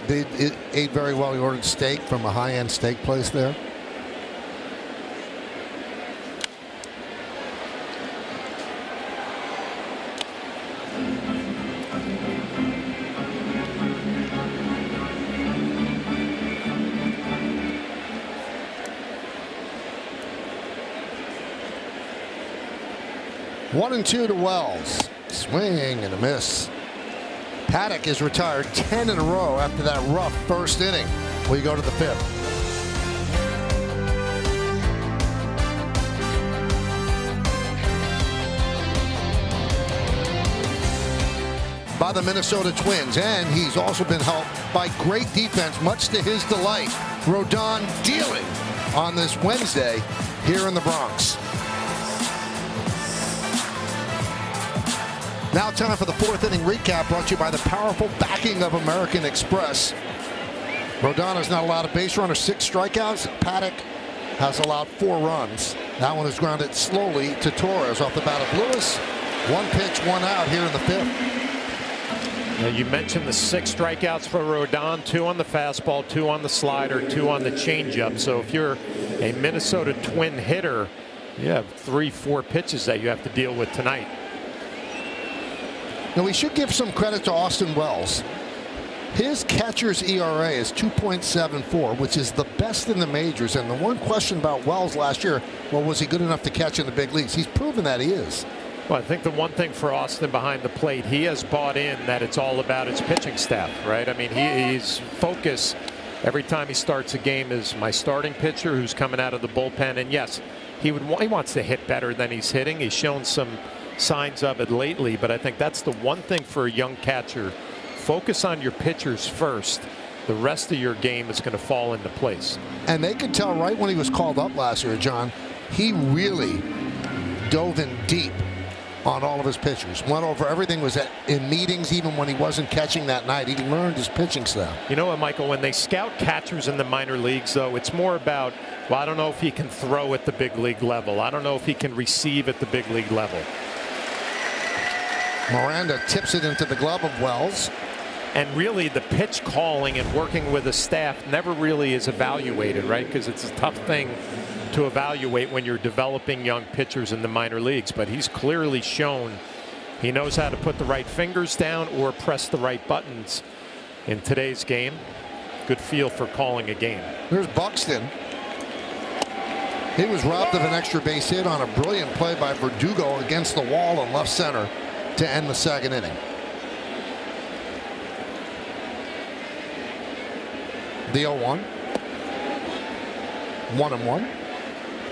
ate very well. He ordered steak from a high-end steak place there. One and two to Wells. Swing and a miss. Paddock is retired 10 in a row after that rough first inning. We go to the fifth. By the Minnesota Twins, and he's also been helped by great defense, much to his delight. Rodon dealing on this Wednesday here in the Bronx. Now time for the fourth inning recap, brought to you by the powerful backing of American Express. Rodon has not allowed a base runner, 6 strikeouts. Paddock has allowed 4 runs. That one is grounded slowly to Torres off the bat of Lewis. 1 pitch, 1 out here in the fifth.
Now you mentioned the 6 strikeouts for Rodon, 2 on the fastball, 2 on the slider, 2 on the changeup. So if you're a Minnesota Twin hitter, you have 3-4 pitches that you have to deal with tonight.
Now, we should give some credit to Austin Wells. His catcher's ERA is 2.74, which is the best in the majors. And the one question about Wells last year, well, was he good enough to catch in the big leagues? He's proven that he is.
Well, I think the one thing for Austin behind the plate, he has bought in that it's all about his pitching staff, right? I mean, his focus every time he starts a game is my starting pitcher who's coming out of the bullpen. And yes, he wants to hit better than he's hitting. He's shown some signs of it lately, but I think that's the one thing for a young catcher. Focus on your pitchers first. The rest of your game is going to fall into place.
And they could tell right when he was called up last year, John, he really dove in deep on all of his pitchers. Went over everything, was in meetings even when he wasn't catching that night. He learned his pitching style.
You know what, Michael, when they scout catchers in the minor leagues, though, it's more about, well, I don't know if he can throw at the big league level. I don't know if he can receive at the big league level.
Miranda tips it into the glove of Wells.
And really the pitch calling and working with the staff never really is evaluated, right? Because it's a tough thing to evaluate when you're developing young pitchers in the minor leagues. But he's clearly shown he knows how to put the right fingers down or press the right buttons in today's game. Good feel for calling a game.
Here's Buxton. He was robbed of an extra base hit on a brilliant play by Verdugo against the wall in left center to end the second inning. The 0-1. 1-1.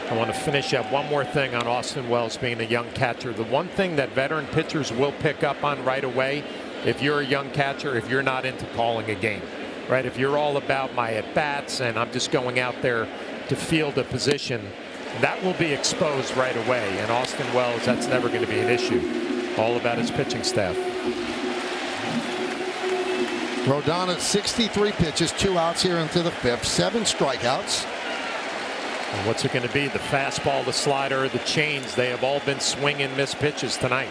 I want to finish up one more thing on Austin Wells being a young catcher. The one thing that veteran pitchers will pick up on right away, if you're a young catcher, if you're not into calling a game, right? If you're all about my at-bats and I'm just going out there to field a position, that will be exposed right away. And Austin Wells, that's never going to be an issue. All about his pitching staff.
Rodon at 63 pitches, 2 outs here into the fifth, 7 strikeouts.
And what's it going to be? The fastball, the slider, the change, they have all been swing and miss pitches tonight.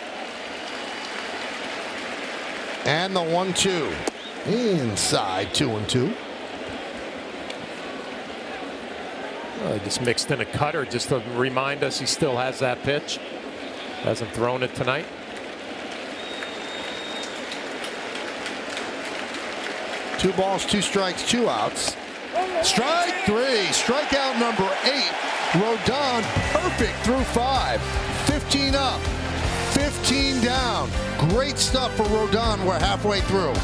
And the 1-2 inside, 2-2.
He just mixed in a cutter just to remind us he still has that pitch. Hasn't thrown it tonight.
Two balls, 2 strikes, 2 outs. Strike 3, strikeout number 8. Rodon perfect through 5. 15 up, 15 down. Great stuff for Rodon. We're halfway through.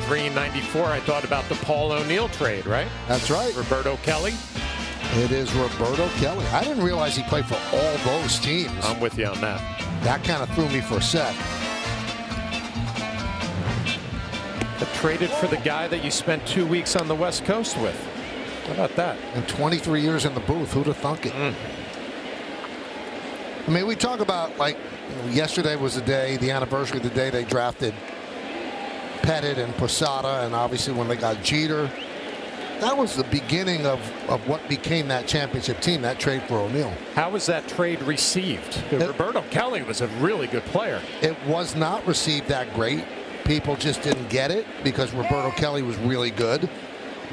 $3.94. I thought about the Paul O'Neill trade, right?
That's right.
Roberto Kelly.
It is Roberto Kelly. I didn't realize he played for all those teams.
I'm with you on that.
That kind of threw me for a sec.
Traded for the guy that you spent 2 weeks on the West Coast with. How about that?
And 23 years in the booth. Who'd have thunk it? I mean, we talk about, like, yesterday was the anniversary of the day they drafted Pettit and Posada, and obviously when they got Jeter. That was the beginning of what became that championship team, that trade for O'Neill.
How was that trade received? Roberto Kelly was a really good player.
It was not received that great. People just didn't get it because Roberto Kelly was really good.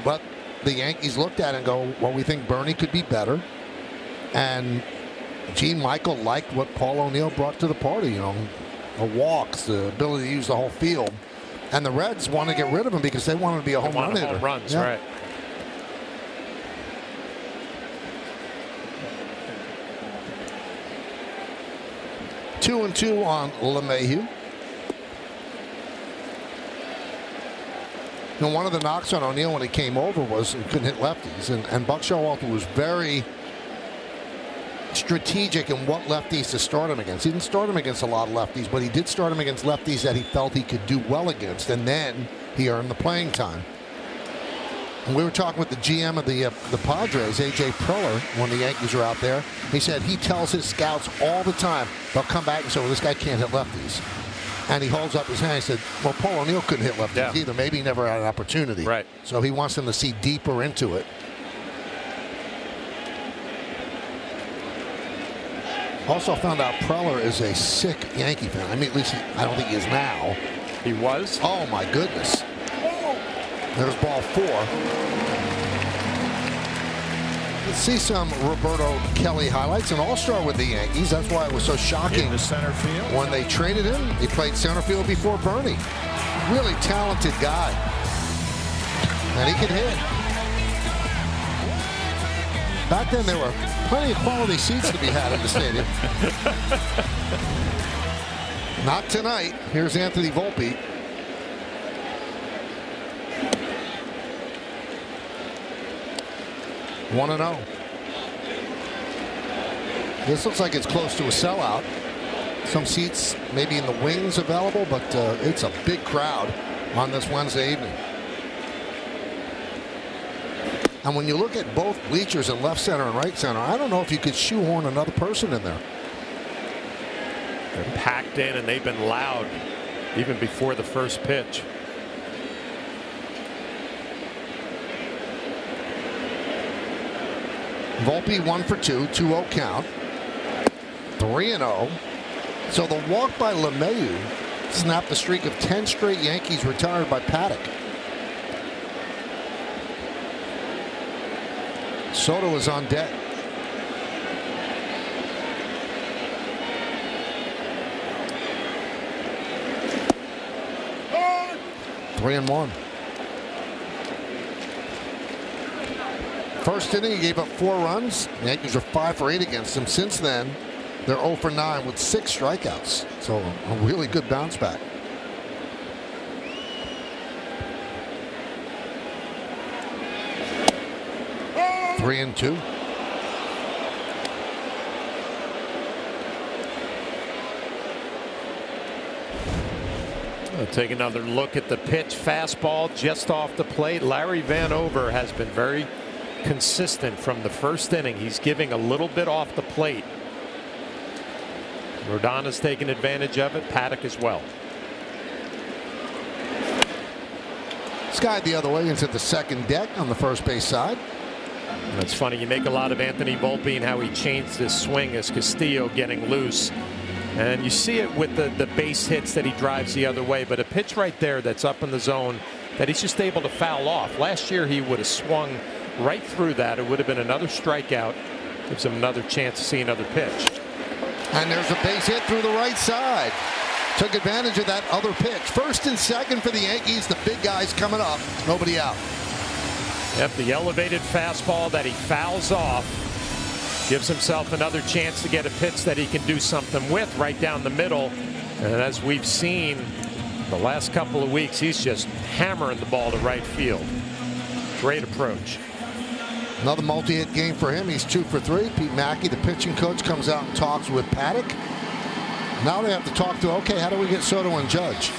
But the Yankees looked at it and go, well, we think Bernie could be better. And Gene Michael liked what Paul O'Neill brought to the party, the walks, the ability to use the whole field. And the Reds want to get rid of him because they want him to be a home run hitter.
Home runs,
yeah.
Right.
Two and two on LeMahieu. And one of the knocks on O'Neill when he came over was he couldn't hit lefties. And Buck Showalter was very strategic in what lefties to start him against. He didn't start him against a lot of lefties, but he did start him against lefties that he felt he could do well against. And then he earned the playing time. And we were talking with the GM of the Padres, A.J. Preller, when the Yankees were out there. He said he tells his scouts all the time, they'll come back and say, well, this guy can't hit lefties. And he holds up his hand and said, well, Paul O'Neill couldn't hit lefties either. Maybe he never had an opportunity.
Right.
So he wants them to see deeper into it. Also found out Preller is a sick Yankee fan. I mean, at least I don't think he is now.
He was?
Oh, my goodness. There's ball 4. Let's see some Roberto Kelly highlights. An all-star with the Yankees. That's why it was so shocking.
In the center field.
When they traded him, he played center field before Bernie. Really talented guy. And he can hit. Back then, there were plenty of quality seats to be had in the stadium. Not tonight. Here's Anthony Volpe. One 1-0. This looks like it's close to a sellout. Some seats maybe in the wings available, but it's a big crowd on this Wednesday evening. And when you look at both bleachers in left center and right center, I don't know if you could shoehorn another person in there.
They're packed in and they've been loud even before the first pitch.
Volpe 1 for 2, 2-0 count. 3-0. So the walk by LeMahieu snapped the streak of 10 straight Yankees retired by Paddock. Soto is on deck. Three and 1. First inning, he gave up 4 runs. The Yankees are 5 for 8 against him. Since then, they're 0 for 9 with 6 strikeouts. So a really good bounce back. Three and 2.
We'll take another look at the pitch. Fastball just off the plate. Larry Vanover has been very consistent from the first inning. He's giving a little bit off the plate. Rodon's taking advantage of it. Paddock as well.
Skied the other way into the second deck on the first base side.
It's funny, you make a lot of Anthony Volpe and how he changed his swing as Castillo getting loose. And you see it with the base hits that he drives the other way. But a pitch right there that's up in the zone that he's just able to foul off. Last year he would have swung right through that. It would have been another strikeout. Gives him another chance to see another pitch.
And there's a base hit through the right side. Took advantage of that other pitch. First and second for the Yankees. The big guys coming up. Nobody out.
Yep, the elevated fastball that he fouls off gives himself another chance to get a pitch that he can do something with right down the middle. And as we've seen the last couple of weeks, he's just hammering the ball to right field. Great approach.
Another multi-hit game for him. He's 2 for 3. Pete Mackey, the pitching coach, comes out and talks with Paddock. Now they have to talk to, okay, how do we get Soto and Judge?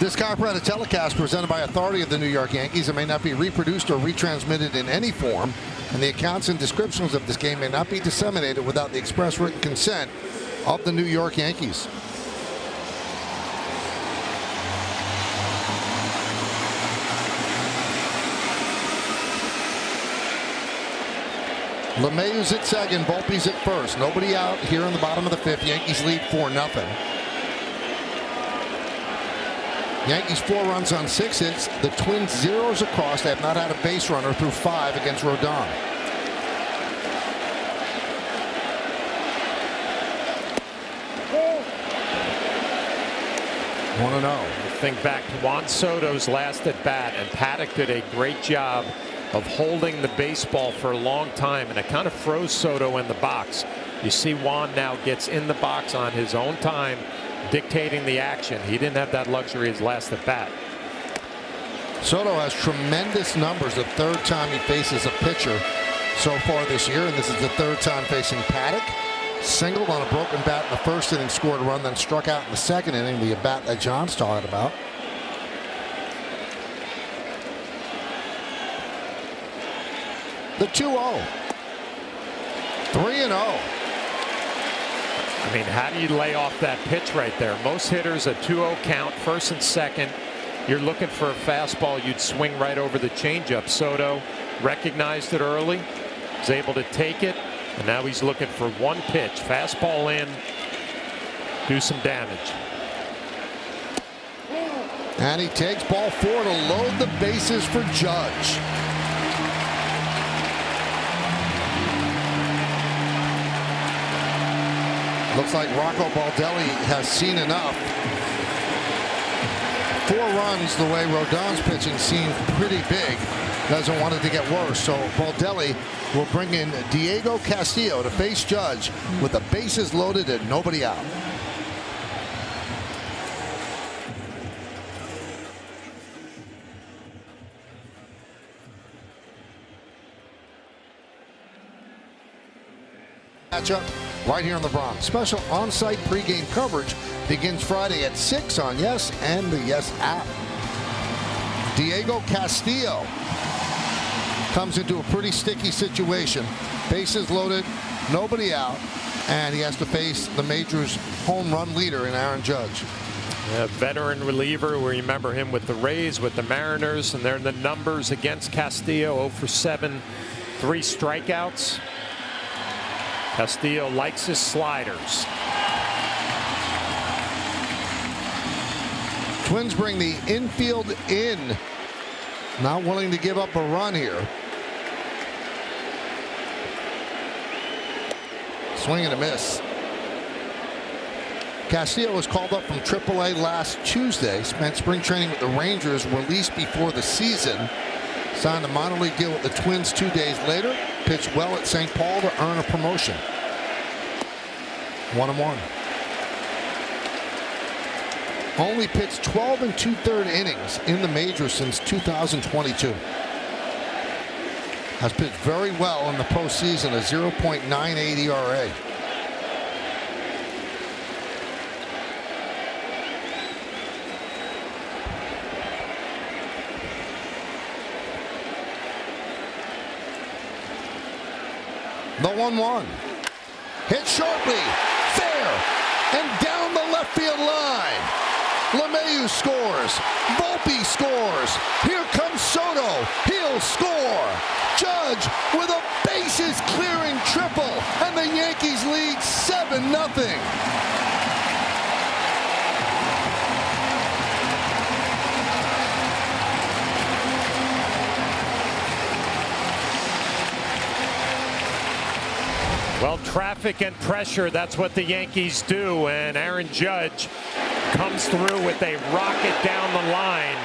This chiropractic telecast presented by authority of the New York Yankees. It may not be reproduced or retransmitted in any form, and the accounts and descriptions of this game may not be disseminated without the express written consent of the New York Yankees. LeMahieu's at second, Volpe's at first. Nobody out here in the bottom of the fifth. Yankees lead 4-0. Yankees 4 runs on 6 hits. The Twins zeros across. They have not had a base runner through 5 against Rodon. One and 0.
Think back to Juan Soto's last at bat, and Paddock did a great job of holding the baseball for a long time, and it kind of froze Soto in the box. You see Juan now gets in the box on his own time, dictating the action. He didn't have that luxury his last at bat.
Soto has tremendous numbers the third time he faces a pitcher so far this year, and this is the third time facing Paddock. Singled on a broken bat in the first inning, scored a run, then struck out in the second inning, the at bat that John's talking about. The 2-0. 3-0.
I mean, how do you lay off that pitch right there? Most hitters a 2-0 count, first and second. You're looking for a fastball, you'd swing right over the changeup. Soto recognized it early, was able to take it, and now he's looking for one pitch. Fastball in, do some damage.
And he takes ball 4 to load the bases for Judge. Looks like Rocco Baldelli has seen enough. 4 runs the way Rodon's pitching seems pretty big. Doesn't want it to get worse. So Baldelli will bring in Diego Castillo to face Judge with the bases loaded and nobody out. Matchup right here in the Bronx. Special on-site pregame coverage begins Friday at 6 on Yes and the Yes app. Diego Castillo comes into a pretty sticky situation. Bases loaded, nobody out, and he has to face the majors' home run leader in Aaron Judge.
A veteran reliever. We remember him with the Rays, with the Mariners, and they're the numbers against Castillo. 0 for 7, 3 strikeouts. Castillo likes his sliders.
Twins bring the infield in. Not willing to give up a run here. Swing and a miss. Castillo was called up from AAA last Tuesday. Spent spring training with the Rangers, released before the season. Signed a minor league deal with the Twins 2 days later. Pitched well at St. Paul to earn a promotion. 1-1. Only pitched 12 2/3 innings in the majors since 2022. Has pitched very well in the postseason, a 0.98 ERA. The 1-1. Hit sharply, fair, and down the left field line. LeMahieu scores. Volpe scores. Here comes Soto. He'll score. Judge with a bases clearing triple, and the Yankees lead 7-0.
Well, traffic and pressure, that's what the Yankees do, and Aaron Judge comes through with a rocket down the line.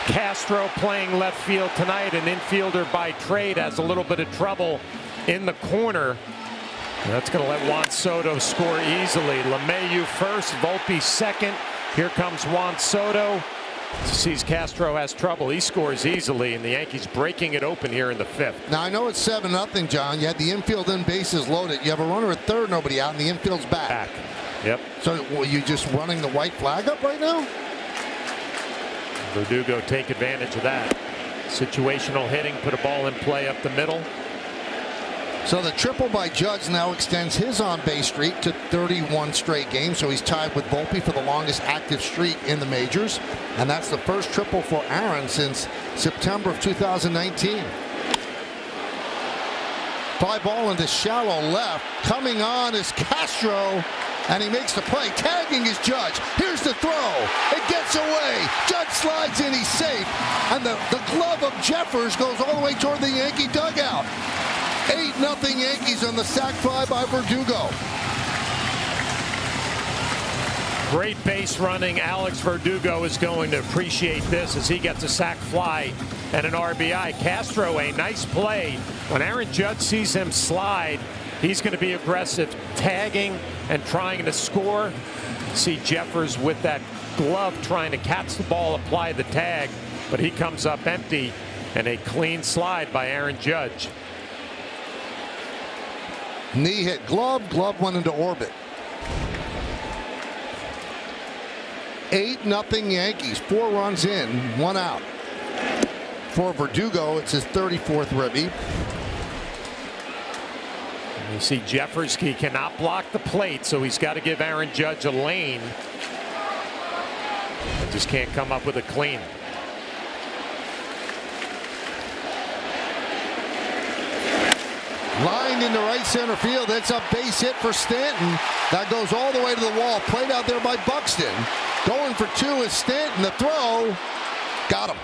Castro playing left field tonight, an infielder by trade, has a little bit of trouble in the corner. And that's going to let Juan Soto score easily. LeMahieu first, Volpe second. Here comes Juan Soto. Sees Castro has trouble. He scores easily, and the Yankees breaking it open here in the 5th.
Now, I know it's 7-0, John. You had the infield in, bases loaded. You have a runner at third, nobody out, and the infield's back.
Yep.
So, were you just running the white flag up right now?
Verdugo take advantage of that. Situational hitting, put a ball in play up the middle.
So the triple by Judge now extends his on-base streak to 31 straight games. So he's tied with Volpe for the longest active streak in the majors. And that's the first triple for Aaron since September of 2019. Fly ball into shallow left. Coming on is Castro. And he makes the play. Tagging is Judge. Here's the throw. It gets away. Judge slides in. He's safe. And the glove of Jeffers goes all the way toward the Yankee dugout. 8-0 Yankees on the sac fly by Verdugo.
Great base running. Alex Verdugo is going to appreciate this as he gets a sac fly and an RBI. Castro, a nice play. When Aaron Judge sees him slide, he's going to be aggressive, tagging and trying to score. See Jeffers with that glove trying to catch the ball, apply the tag, but he comes up empty, and a clean slide by Aaron Judge.
Knee hit glove went into orbit. 8-0 Yankees, 4 runs in, 1 out. For Verdugo, it's his 34th ribby.
You see Jeffers, he cannot block the plate, so he's got to give Aaron Judge a lane. He just can't come up with a clean.
Lined into right center field. That's a base hit for Stanton. That goes all the way to the wall. Played out there by Buxton. Going for 2 is Stanton. The throw. Got him.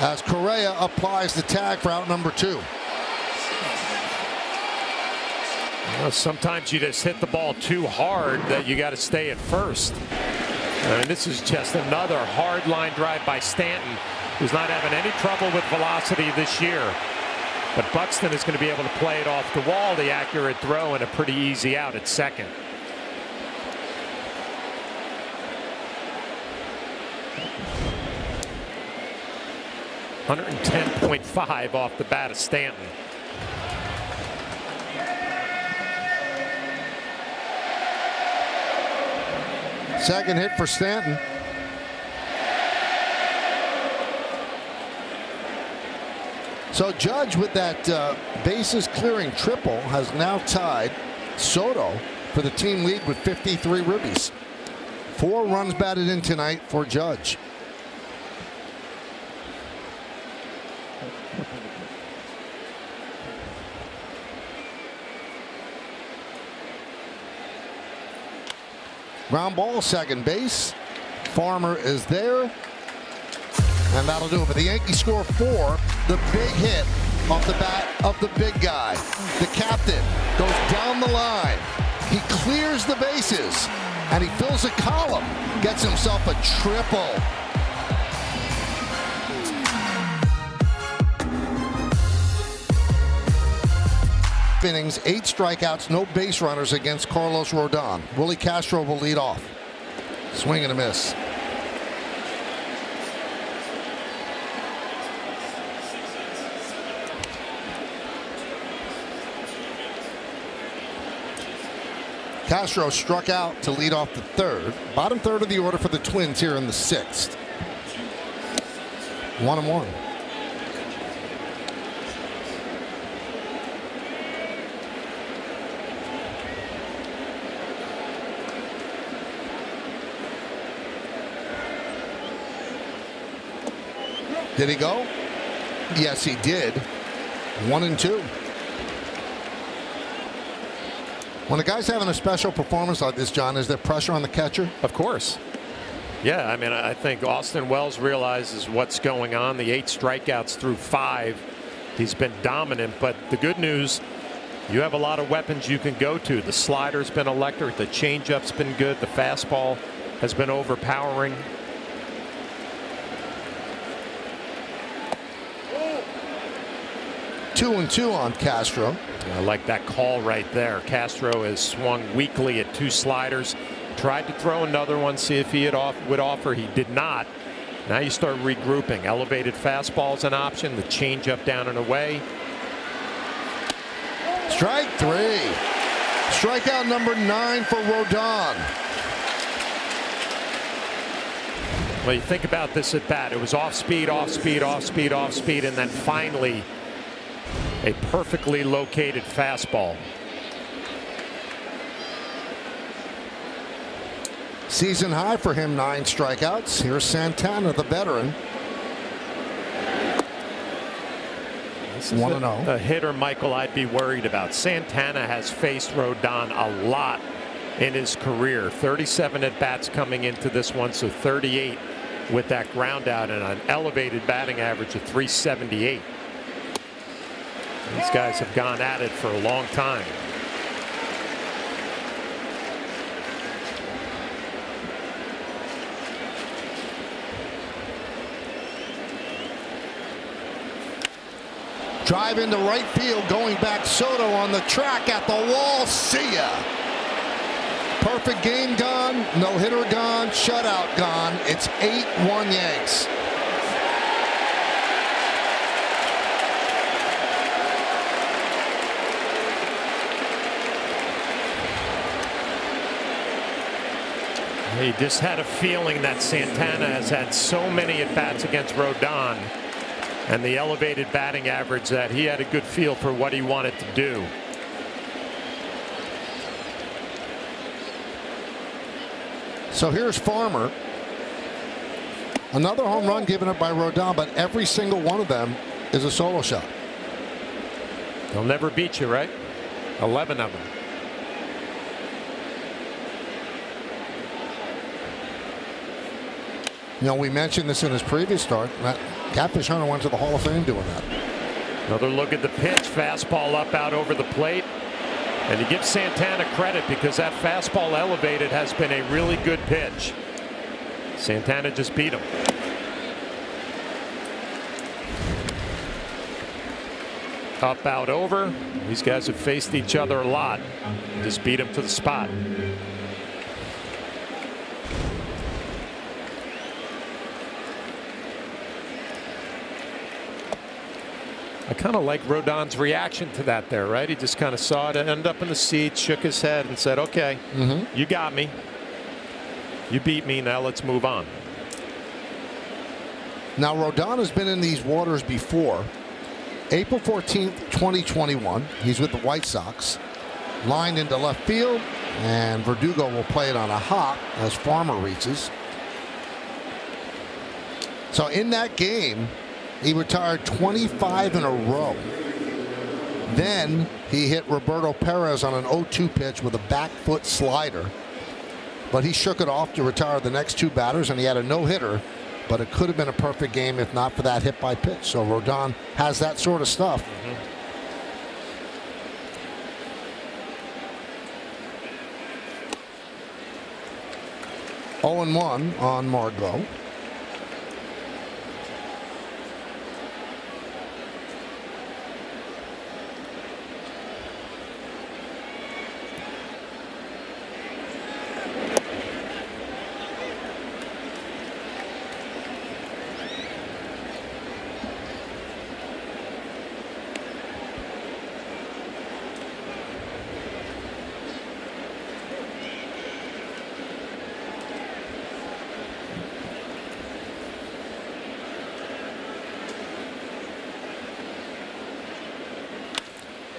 As Correa applies the tag for out number 2.
Well, sometimes you just hit the ball too hard that you got to stay at first. I mean, this is just another hard line drive by Stanton, who's not having any trouble with velocity this year. But Buxton is going to be able to play it off the wall, the accurate throw, and a pretty easy out at second. .110.5 off the bat of Stanton.
Second hit for Stanton. So Judge, with that bases clearing triple, has now tied Soto for the team lead with 53 ribbies. 4 runs batted in tonight for Judge. Ground ball, second base. Farmer is there. And that'll do it. But the Yankees score 4. The big hit off the bat of the big guy. The captain goes down the line. He clears the bases. And he fills a column. Gets himself a triple. Innings, 8 strikeouts, no base runners against Carlos Rodon. Willie Castro will lead off. Swing and a miss. Castro struck out to lead off the 3rd. Bottom 3rd of the order for the Twins here in the 6th. 1-1. Did he go? Yes, he did. 1-2. When a guy's having a special performance like this, John, is there pressure on the catcher?
Of course. Yeah, I mean, I think Austin Wells realizes what's going on. The 8 strikeouts through 5. He's been dominant, but the good news, you have a lot of weapons you can go to. The slider's been electric. The changeup's been good. The fastball has been overpowering.
Two and 2 on Castro.
I like that call right there. Castro has swung weakly at 2 sliders. Tried to throw another one, see if he would offer. He did not. Now you start regrouping. Elevated fastball's an option. The changeup down and away.
Strike 3. Strikeout number 9 for Rodon.
Well, you think about this at bat. It was off speed, off speed, off speed, off speed, and then finally a perfectly located fastball.
Season high for him, 9 strikeouts. Here's Santana, the veteran. 1-0.
A hitter, Michael, I'd be worried about. Santana has faced Rodon a lot in his career. 37 at bats coming into this one, so 38 with that ground out and an elevated batting average of 378. These guys have gone at it for a long time.
Drive into right field, going back. Soto on the track at the wall. See ya. Perfect game gone. No hitter gone. Shutout gone. It's 8-1 Yanks.
He just had a feeling that Santana has had so many at bats against Rodon and the elevated batting average that he had a good feel for what he wanted to do.
So here's Farmer. Another home run given up by Rodon, but every single one of them is a solo shot.
They'll never beat you, right? 11 of them.
You know, we mentioned this in his previous start. Catfish Hunter went to the Hall of Fame doing that.
Another look at the pitch. Fastball up out over the plate. And you give Santana credit because that fastball elevated has been a really good pitch. Santana just beat him. Up out over. These guys have faced each other a lot. Just beat him to the spot. I kind of like Rodon's reaction to that there, right? He just kind of saw it end up in the seat, shook his head and said, okay, you got me. You beat me. Now let's move on.
Now, Rodon has been in these waters before. April 14th, 2021. He's with the White Sox. Lined into left field, and Verdugo will play it on a hop as Farmer reaches. So in that game, he retired 25 in a row. Then he hit Roberto Perez on an 0-2 pitch with a back foot slider. But he shook it off to retire the next 2 batters, and he had a no-hitter. But it could have been a perfect game if not for that hit by pitch. So Rodon has that sort of stuff. 0-1 on Margot.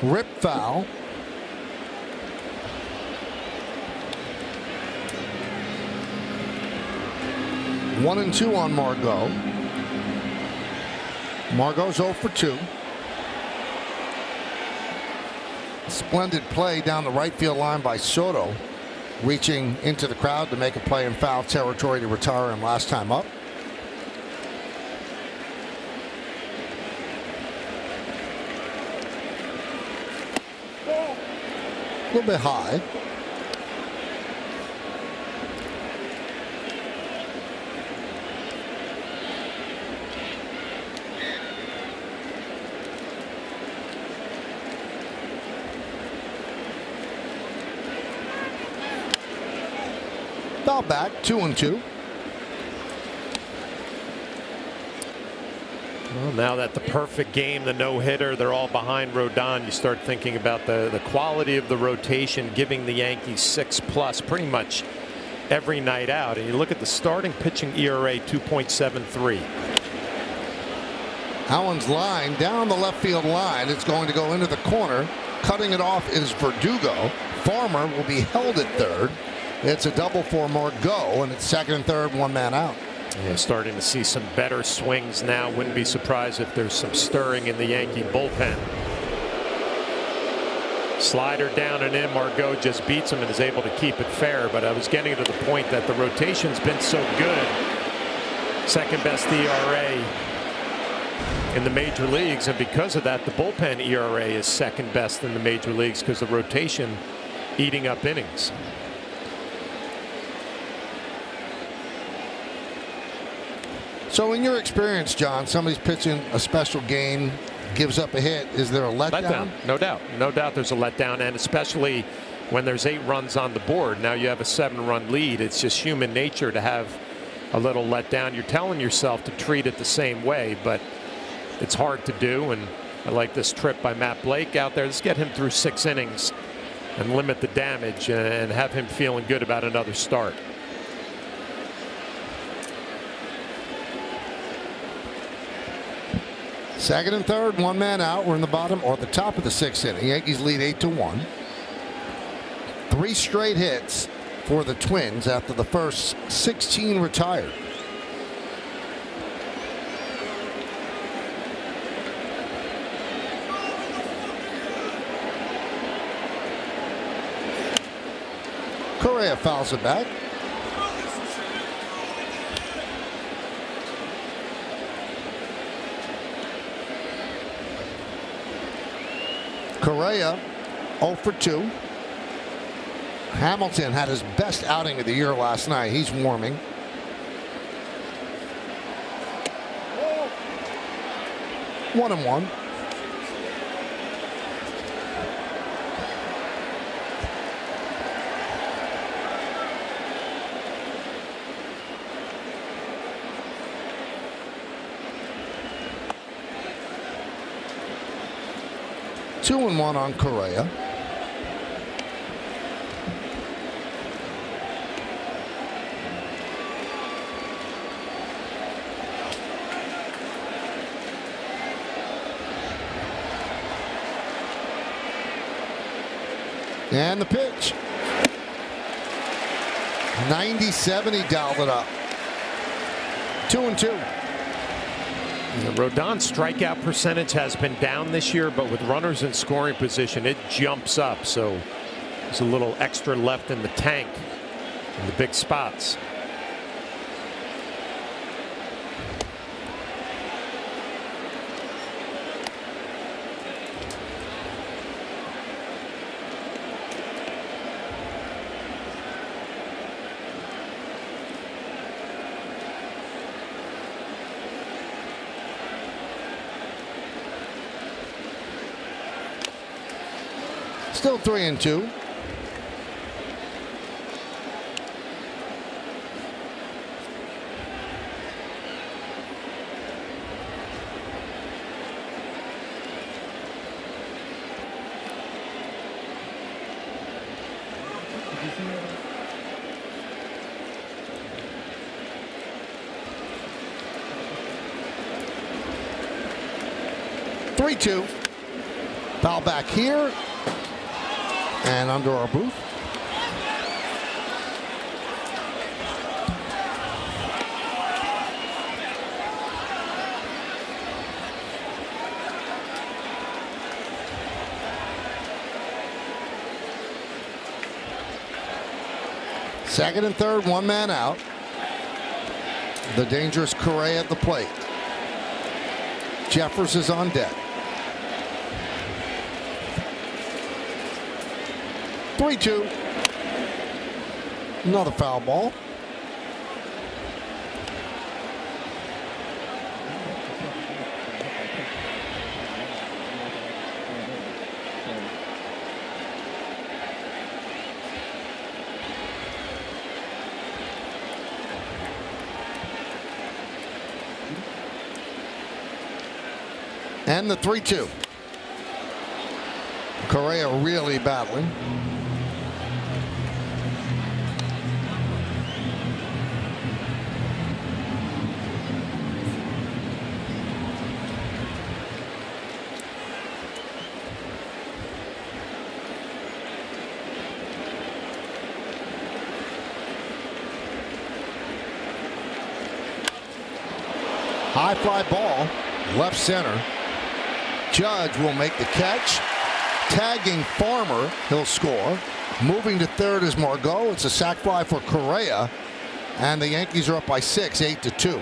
Rip foul. One and 2 on Margot. Margot's 0 for 2. Splendid play down the right field line by Soto, reaching into the crowd to make a play in foul territory to retire him last time up. A little bit high. Foul back, 2-2.
Well, now that the perfect game, the no-hitter, they're all behind Rodon. You start thinking about the quality of the rotation, giving the Yankees 6+ pretty much every night out. And you look at the starting pitching ERA, 2.73.
Allen's line down the left field line. It's going to go into the corner. Cutting it off is Verdugo. Farmer will be held at third. It's a double for Margot, and it's second and third, one man out.
Yeah, starting to see some better swings now. Wouldn't be surprised if there's some stirring in the Yankee bullpen. Slider down and in. Margot just beats him and is able to keep it fair. But I was getting to the point that the rotation's been so good. Second best ERA in the major leagues, and because of that, the bullpen ERA is second best in the major leagues because the rotation eating up innings.
So in your experience, John, somebody's pitching a special game, gives up a hit. Is there a letdown?
No doubt. No doubt there's a letdown, and especially when there's 8 runs on the board. Now you have a 7-run lead. It's just human nature to have a little letdown. You're telling yourself to treat it the same way, but it's hard to do. And I like this trip by Matt Blake out there. Let's get him through 6 innings and limit the damage and have him feeling good about another start.
Second and third, one man out. We're in the bottom or the top of the 6th inning. Yankees lead 8-1. 3 straight hits for the Twins after the first 16 retired. Correa fouls it back. Correa 0 for 2. Hamilton had his best outing of the year last night. He's warming. One and one. Two and one on Correa. And the pitch. 97, he dialed it up. 2-2.
Rodon's strikeout percentage has been down this year, but with runners in scoring position, it jumps up. So there's a little extra left in the tank in the big spots.
Still 3-2. Foul back here. And under our booth. Second and third, one man out. The dangerous Correa at the plate. Jeffers is on deck. 3-2. Another foul ball. And the 3-2. Correa really battling. High fly ball, left center. Judge will make the catch. Tagging Farmer, he'll score. Moving to third is Margot. It's a sac fly for Correa. And the Yankees are up by 6, 8-2.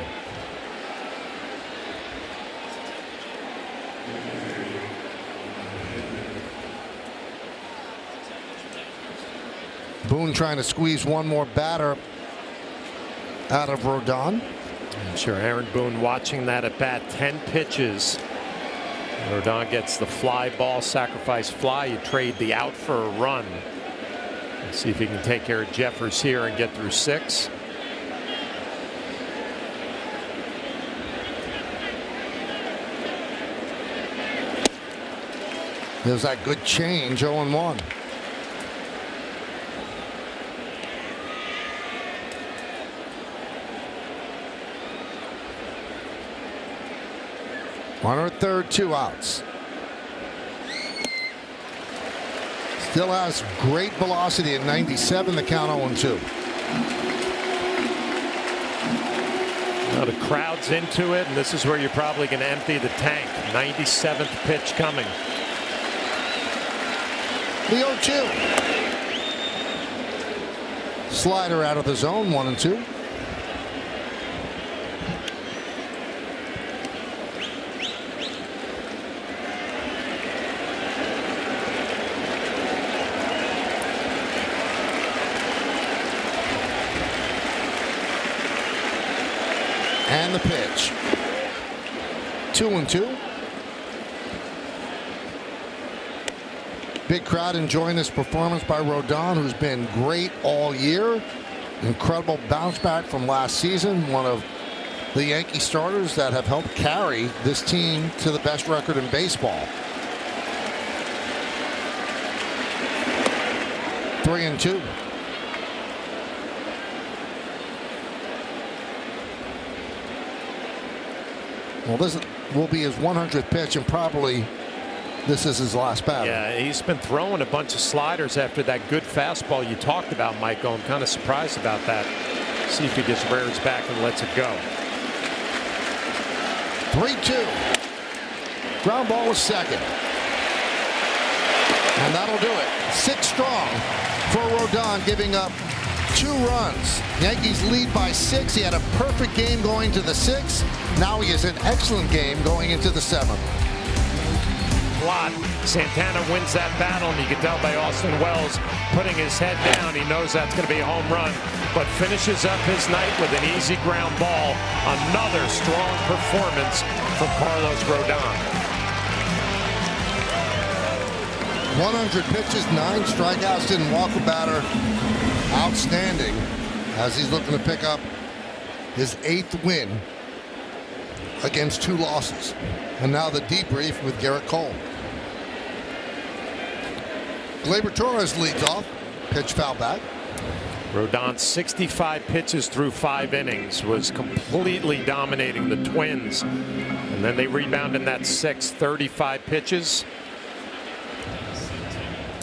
Boone trying to squeeze one more batter out of Rodon.
I'm sure Aaron Boone watching that at bat. 10 pitches. Rodon gets the fly ball, sacrifice fly. You trade the out for a run. Let's see if he can take care of Jeffers here and get through 6.
There's that good change, 0-1. Runner at third, 2 outs. Still has great velocity at 97. The count 0-2.
Now the crowd's into it, and this is where you're probably going to empty the tank. 97th pitch coming.
The 0-2. Slider out of the zone, 1-2. And the pitch. 2-2. Big crowd enjoying this performance by Rodon, who's been great all year. Incredible bounce back from last season. One of the Yankee starters that have helped carry this team to the best record in baseball. 3-2. Well, this will be his 100th pitch, and probably this is his last batter.
Yeah, he's been throwing a bunch of sliders after that good fastball you talked about, Michael. I'm kind of surprised about that. See if he just rears back and lets it go.
3-2. Ground ball is second. And that'll do it. 6 strong for Rodon, giving up 2 runs. Yankees lead by 6. He had a perfect game going to the 6th. Now he has an excellent game going into the 7th.
Santana wins that battle, and you can tell by Austin Wells putting his head down. He knows that's going to be a home run, but finishes up his night with an easy ground ball. Another strong performance from Carlos Rodon.
100 pitches, 9 strikeouts, didn't walk a batter. Outstanding as he's looking to pick up his 8th win against 2 losses. And now the debrief with Garrett Cole. Gleyber Torres leads off. Pitch foul back.
Rodon 65 pitches through 5 innings, was completely dominating the Twins. And then they rebound in that 6th, 35 pitches.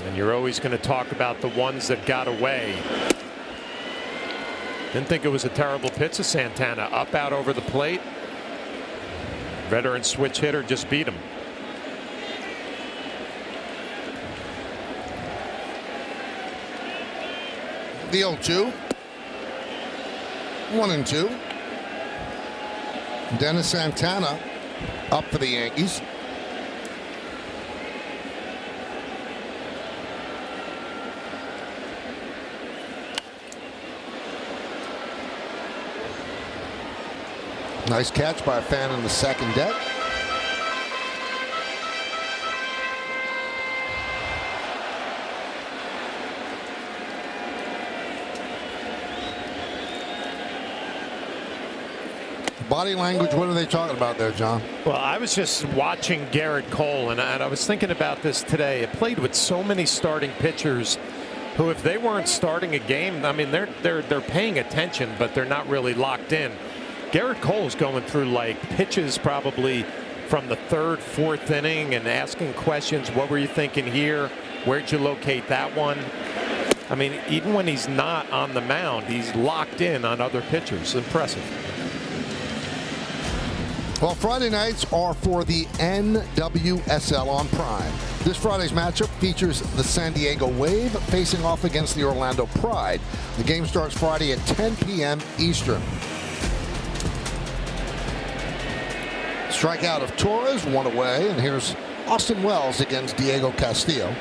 And you're always going to talk about the ones that got away. Didn't think it was a terrible pitch to Santana. Up out over the plate. Veteran switch hitter just beat him.
The 0-2. 1-2. Dennis Santana up for the Yankees. Nice catch by a fan in the second deck. Body language, what are they talking about there, John?
Well, I was just watching Garrett Cole, and I was thinking about this today. I played with so many starting pitchers who, if they weren't starting a game, I mean, they're paying attention, but they're not really locked in. Garrett Cole's going through like pitches probably from the 3rd, 4th inning and asking questions. What were you thinking here? Where'd you locate that one? I mean, even when he's not on the mound, he's locked in on other pitchers. Impressive.
Well, Friday nights are for the NWSL on Prime. This Friday's matchup features the San Diego Wave facing off against the Orlando Pride. The game starts Friday at 10 p.m. Eastern. Strikeout of Torres, one away, and here's Austin Wells against Diego Castillo.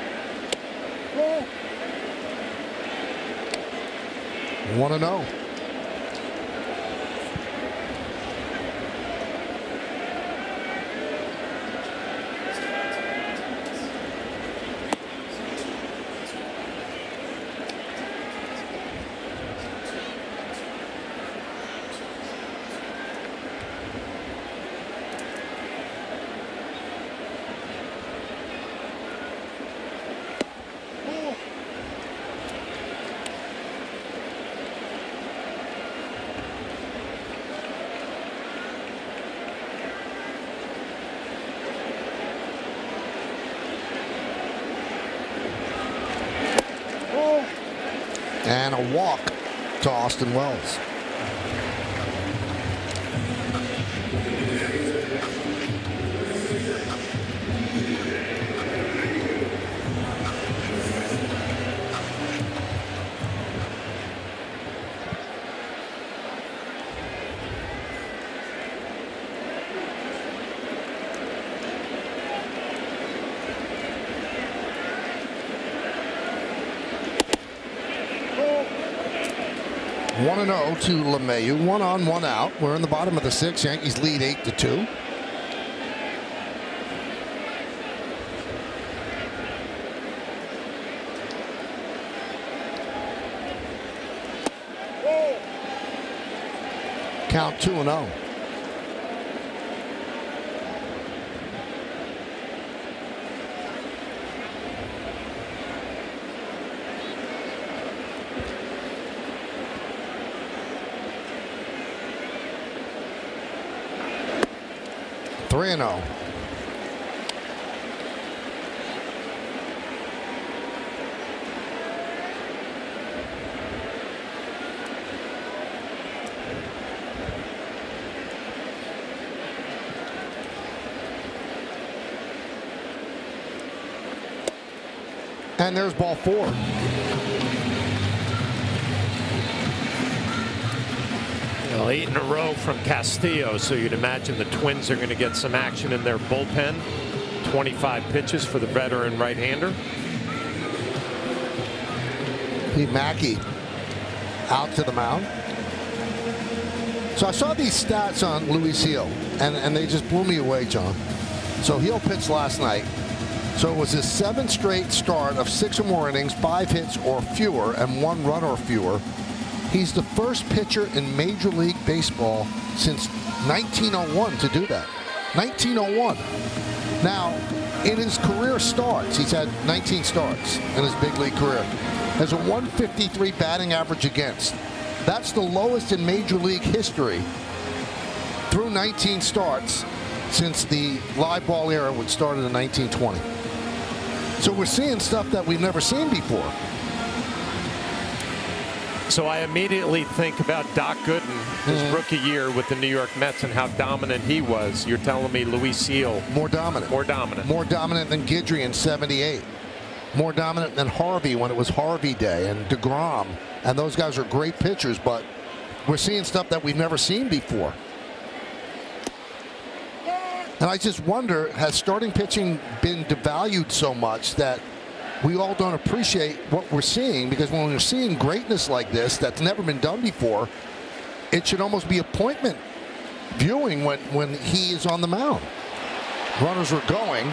1-0. And a walk to Austin Wells. One 1-0 to LeMahieu. 1 on, 1 out. We're in the bottom of the 6th. Yankees lead 8-2. Count 2-0. Three and 0. And there's ball 4.
Well, 8 in a row from Castillo, so you'd imagine the Twins are going to get some action in their bullpen. 25 pitches for the veteran right-hander.
Pete Mackey out to the mound. So I saw these stats on Luis Gil, and they just blew me away, John. So Gil pitched last night. So it was his 7th straight start of 6 or more innings, 5 hits or fewer, and 1 run or fewer. He's the first pitcher in Major League Baseball since 1901 to do that. 1901. Now, in his career starts, he's had 19 starts in his big league career. Has a 153 batting average against. That's the lowest in Major League history through 19 starts since the live ball era, which started in 1920. So we're seeing stuff that we've never seen before.
So I immediately think about Doc Gooden, his rookie year with the New York Mets, and how dominant he was. You're telling me Luis Gil.
More dominant.
More dominant.
More dominant than Guidry in '78. More dominant than Harvey when it was Harvey Day, and DeGrom. And those guys are great pitchers, but we're seeing stuff that we've never seen before. And I just wonder, has starting pitching been devalued so much that we all don't appreciate what we're seeing? Because when we're seeing greatness like this that's never been done before, it should almost be appointment viewing when he is on the mound. Runners are going.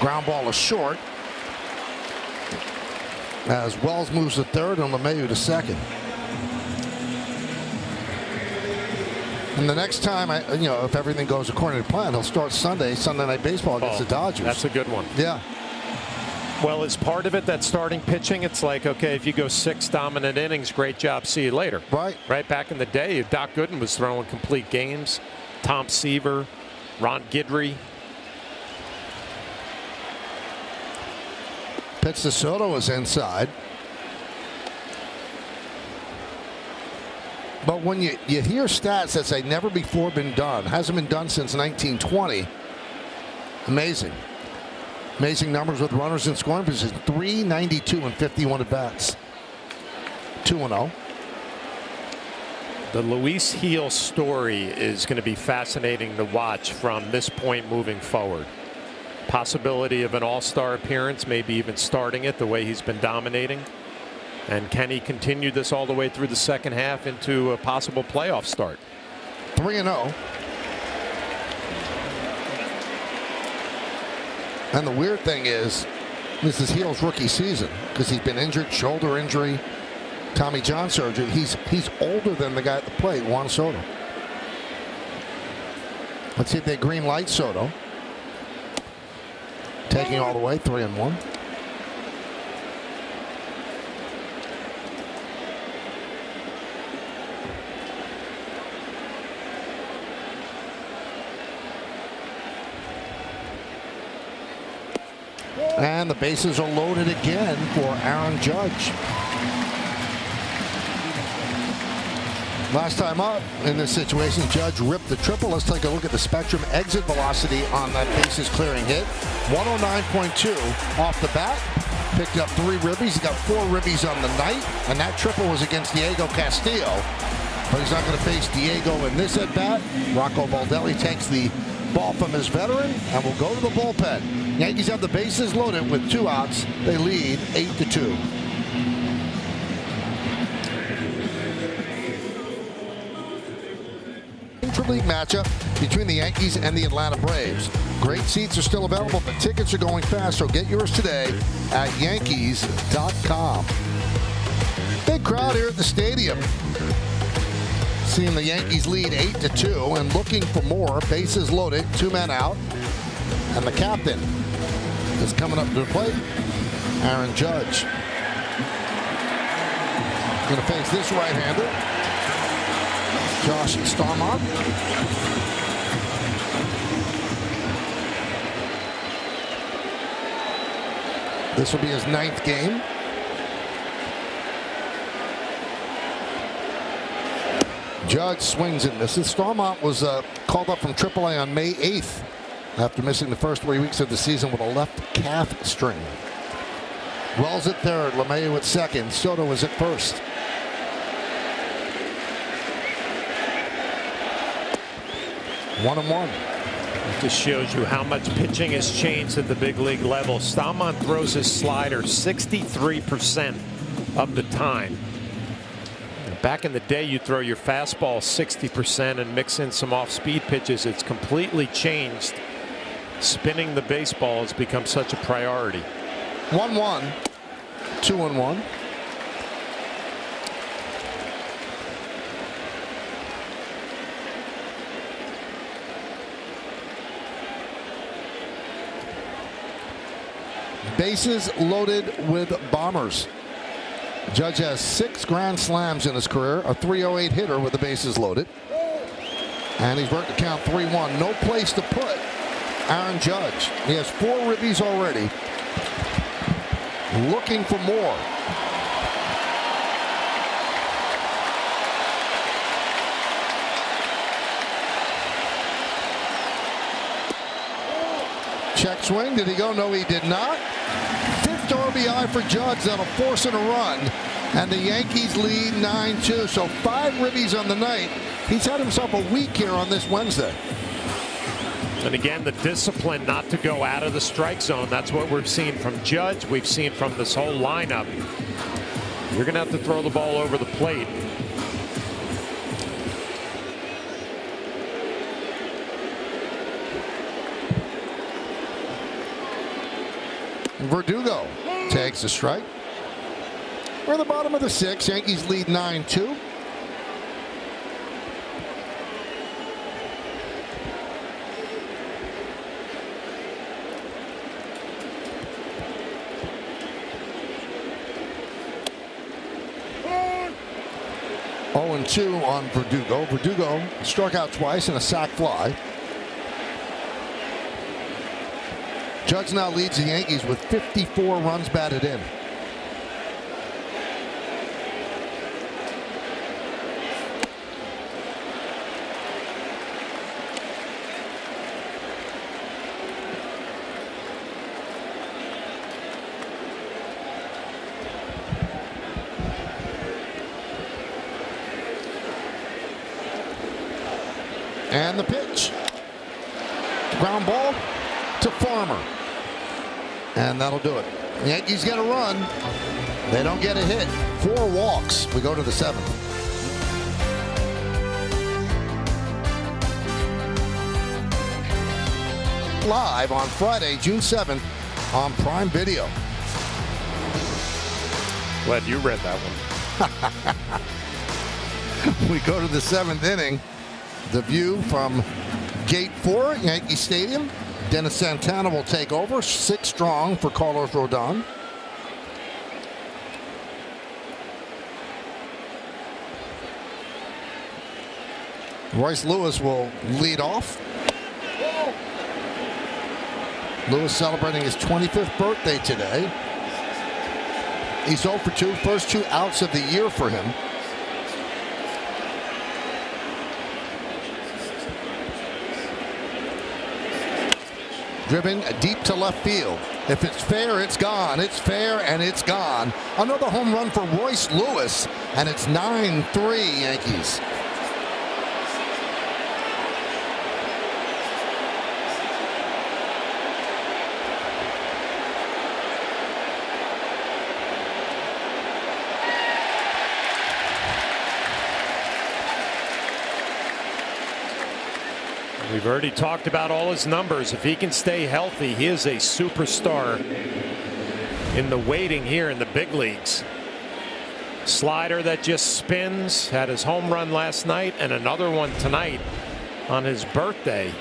Ground ball is short as Wells moves to third and LeMahieu to second. And the next time, if everything goes according to plan, he'll start Sunday Night Baseball against the Dodgers.
That's a good one.
Yeah.
Well, as part of it, that starting pitching, it's like, okay, if you go 6 dominant innings, great job, see you later.
Right.
Right back in the day, Doc Gooden was throwing complete games. Tom Seaver, Ron Guidry.
Pitch to Soto is inside. But when you hear stats that say never before been done, hasn't been done since 1920, amazing. Amazing numbers with runners in scoring position. 392 and 51 at bats. 2-0.
The Luis Gil story is going to be fascinating to watch from this point moving forward. Possibility of an all-star appearance, maybe even starting it the way he's been dominating. And can he continue this all the way through the second half into a possible playoff start?
3-0. And the weird thing is, this is Gil's rookie season because he's been injured, shoulder injury, Tommy John surgery. He's older than the guy at the plate, Juan Soto. Let's see if they green light Soto. Taking all the way, 3-1. And the bases are loaded again for Aaron Judge. Last time up in this situation, Judge ripped the triple. Let's take a look at the spectrum exit velocity on that bases clearing hit. 109.2 off the bat. Picked up 3 ribbies. He got 4 ribbies on the night, and that triple was against Diego Castillo. But he's not going to face Diego in this at bat. Rocco Baldelli takes the ball from his veteran and will go to the bullpen. Yankees have the bases loaded with 2 outs. They lead 8-2. Intra-league matchup between the Yankees and the Atlanta Braves. Great seats are still available, but tickets are going fast, so get yours today at Yankees.com. Big crowd here at the stadium. Seeing the Yankees lead 8-2 and looking for more. Bases loaded, 2 men out. And the captain is coming up to the plate. Aaron Judge. Going to face this right-hander, Josh Starmont. This will be his 9th game. Judge swings and misses. Starmont was called up from AAA on May 8th after missing the first 3 weeks of the season with a left calf strain. Wells at third, LeMahieu at second, Soto is at first. One and one.
It just shows you how much pitching has changed at the big league level. Starmont throws his slider 63% of the time. Back in the day, you throw your fastball 60% and mix in some off-speed pitches. It's completely changed. Spinning the baseball has become such a priority.
1-1, 2-1. Bases loaded with bombers. Judge has 6 grand slams in his career, a .308 hitter with the bases loaded. And he's worked to count 3-1. No place to put Aaron Judge. He has 4 ribbies already. Looking for more. Check swing. Did he go? No, he did not. 5th RBI for Judge. That'll force in a run. And the Yankees lead 9-2. So 5 ribbies on the night. He's had himself a week here on this Wednesday.
And again, the discipline not to go out of the strike zone. That's what we've seen from Judge. We've seen from this whole lineup. You're going to have to throw the ball over the plate.
Verdugo takes a strike. We're at the bottom of the 6th. Yankees lead 9-2. Oh, 2 on Verdugo. Verdugo struck out twice in a sac fly. Judge now leads the Yankees with 54 runs batted in. And the pitch. Ground ball to Farmer. And that'll do it. Yankees get a run. They don't get a hit. 4 walks. We go to the 7th. Live on Friday, June 7th on Prime Video.
Glad you read that one.
We go to the 7th inning. The view from Gate 4 at Yankee Stadium. Dennis Santana will take over. 6 strong for Carlos Rodon. Royce Lewis will lead off. Lewis celebrating his 25th birthday today. He's 0 for 2, first 2 outs of the year for him. Driven deep to left field. If it's fair, it's gone. It's fair, and it's gone. Another home run for Royce Lewis, and it's 9-3 Yankees.
We've already talked about all his numbers. If he can stay healthy, he is a superstar in the waiting here in the big leagues. Slider that just spins, had his home run last night and another one tonight on his birthday.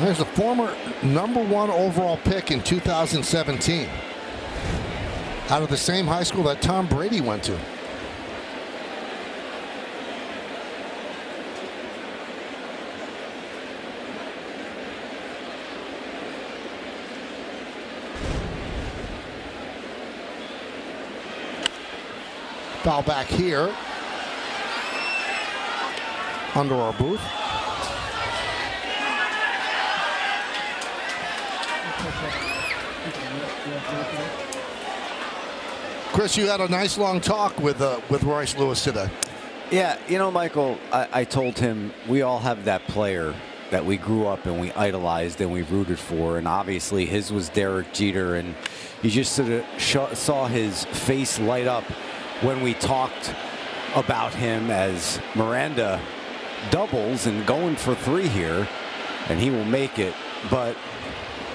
There's a former #1 overall pick in 2017 out of the same high school that Tom Brady went to. Foul back here under our booth. Chris, you had a nice long talk with Royce Lewis today.
Yeah, you know, Michael, I told him we all have that player that we grew up and we idolized and we rooted for, and obviously his was Derek Jeter, and you just sort of saw his face light up when we talked about him as Miranda doubles and going for 3 here, and he will make it. But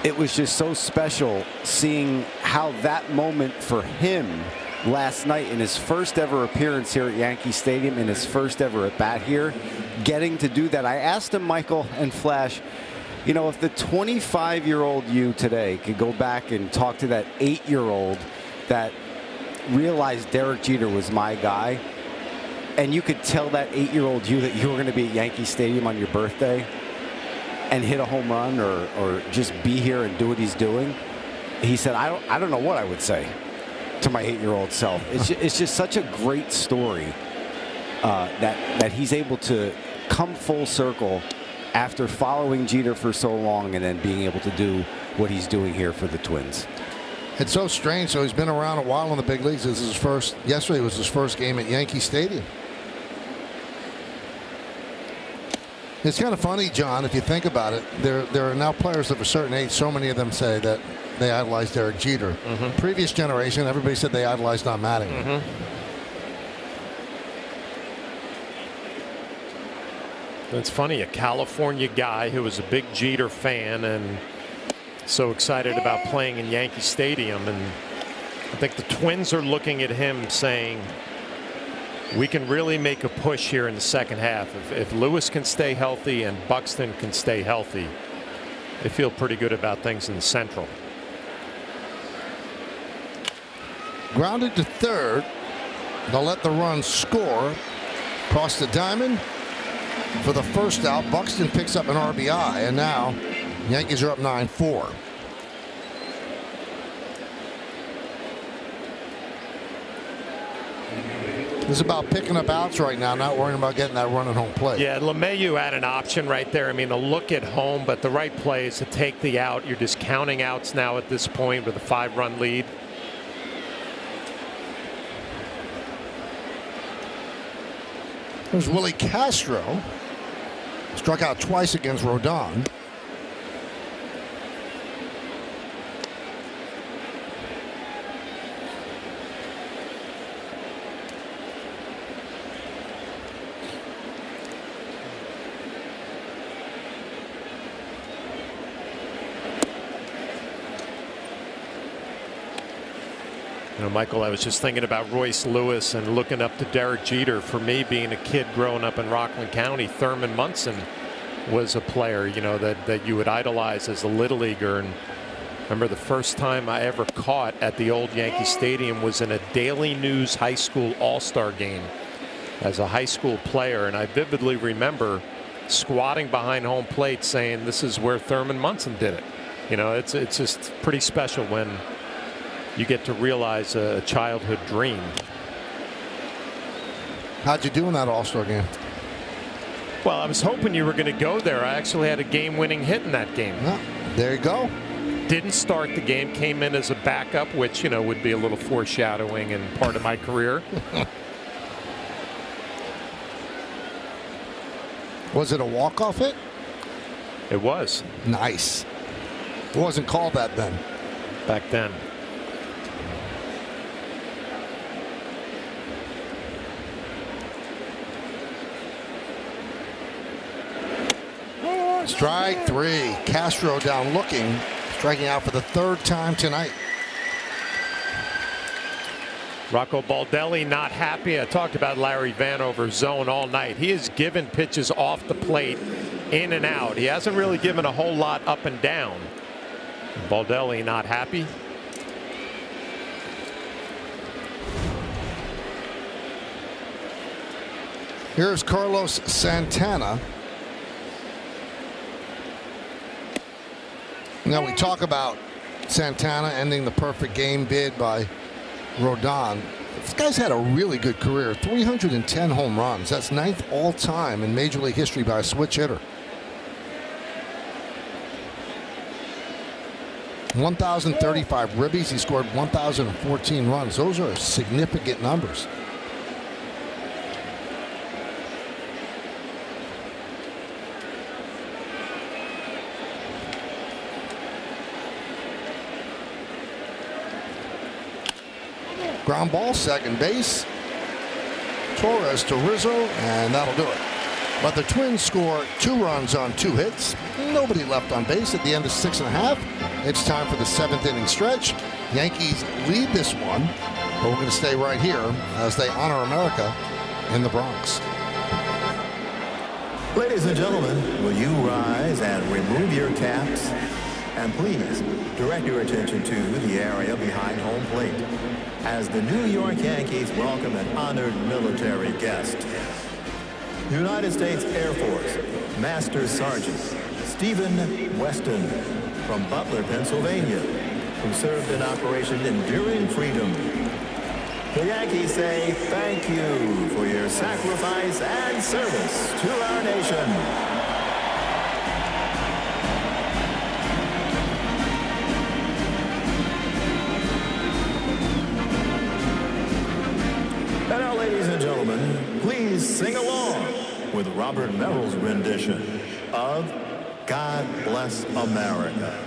it was just so special seeing how that moment for him last night in his first ever appearance here at Yankee Stadium, in his first ever at bat here, getting to do that. I asked him, Michael and Flash, you know, if the 25-year-old you today could go back and talk to that 8-year-old that realized Derek Jeter was my guy, and you could tell that 8-year-old you that you were going to be at Yankee Stadium on your birthday and hit a home run or just be here and do what he's doing, he said, I don't know what I would say to my 8-year-old self. It's just such a great story that he's able to come full circle after following Jeter for so long and then being able to do what he's doing here for the Twins.
It's so strange. So he's been around a while in the big leagues. Yesterday was his first game at Yankee Stadium. It's kind of funny, John, if you think about it. There are now players of a certain age. So many of them say that they idolize Derek Jeter. Previous generation, everybody said they idolized Don Mattingly.
It's funny, a California guy who was a big Jeter fan and so excited about playing in Yankee Stadium, and I think the Twins are looking at him saying, we can really make a push here in the second half. If Lewis can stay healthy and Buxton can stay healthy, they feel pretty good about things in the Central.
Grounded to third. They'll let the run score. Cross the diamond for the first out. Buxton picks up an RBI, and now Yankees are up 9-4. This is about picking up outs right now, not worrying about getting that run at home plate.
Yeah, LeMahieu had an option right there. I mean, a look at home, but the right play is to take the out. You're just counting outs now at this point with a 5-run lead.
There's Willie Castro. Struck out twice against Rodon.
You know, Michael, I was just thinking about Royce Lewis and looking up to Derek Jeter. For me, being a kid growing up in Rockland County, Thurman Munson was a player, you know, that you would idolize as a little leaguer. And I remember the first time I ever caught at the old Yankee Stadium was in a Daily News high school all-star game as a high school player. And I vividly remember squatting behind home plate saying, this is where Thurman Munson did it. You know, it's just pretty special when you get to realize a childhood dream.
How'd you do in that all-star game?
Well, I was hoping you were going to go there. I actually had a game-winning hit in that game.
Well, there you go.
Didn't start the game, came in as a backup, which, you know, would be a little foreshadowing and part of my career.
Was it a walk-off hit?
It was.
Nice. It wasn't called that then.
Back then.
Strike three. Castro down looking, striking out for the third time tonight.
Rocco Baldelli not happy. I talked about Larry Vanover's zone all night. He has given pitches off the plate, in and out. He hasn't really given a whole lot up and down. Baldelli not happy.
Here's Carlos Santana. Now we talk about Santana ending the perfect game bid by Rodon. This guy's had a really good career. 310 home runs. That's 9th all time in Major League history by a switch hitter. 1,035 ribbies. He scored 1,014 runs. Those are significant numbers. Ground ball, second base. Torres to Rizzo, and that'll do it. But the Twins score 2 runs on 2 hits. Nobody left on base at the end of 6 1/2. It's time for the 7th inning stretch. Yankees lead this one, but we're going to stay right here as they honor America in the Bronx.
Ladies and gentlemen, will you rise and remove your caps? And please direct your attention to the area behind home plate as the New York Yankees welcome an honored military guest. United States Air Force Master Sergeant Stephen Weston from Butler, Pennsylvania, who served in Operation Enduring Freedom. The Yankees say thank you for your sacrifice and service to our nation. And now, ladies and gentlemen, please sing along with Robert Merrill's rendition of God Bless America.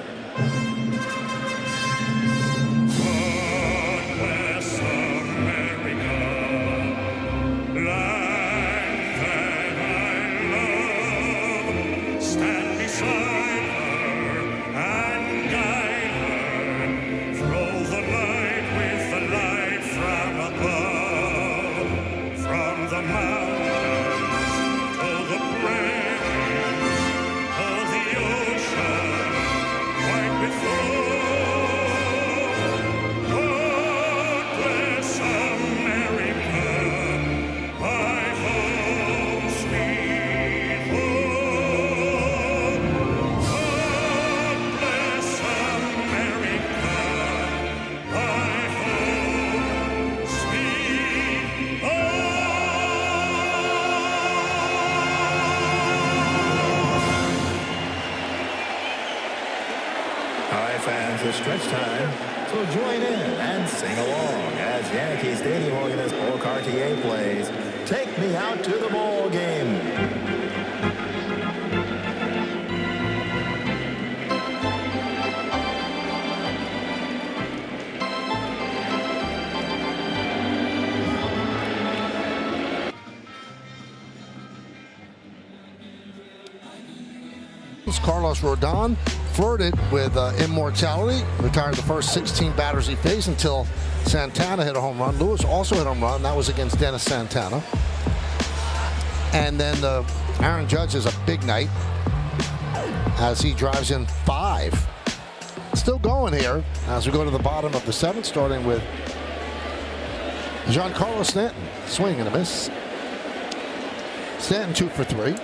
It's stretch time, so join in and sing along as Yankee Stadium organist Paul Cartier plays Take Me Out to the Ball Game.
Carlos Rodon flirted with immortality, retired the first 16 batters he faced until Santana hit a home run. Lewis also hit a home run. That was against Dennis Santana. And then Aaron Judge has a big night as he drives in 5. Still going here as we go to the bottom of the 7th, starting with Giancarlo Stanton. Swing and a miss. Stanton 2 for 3.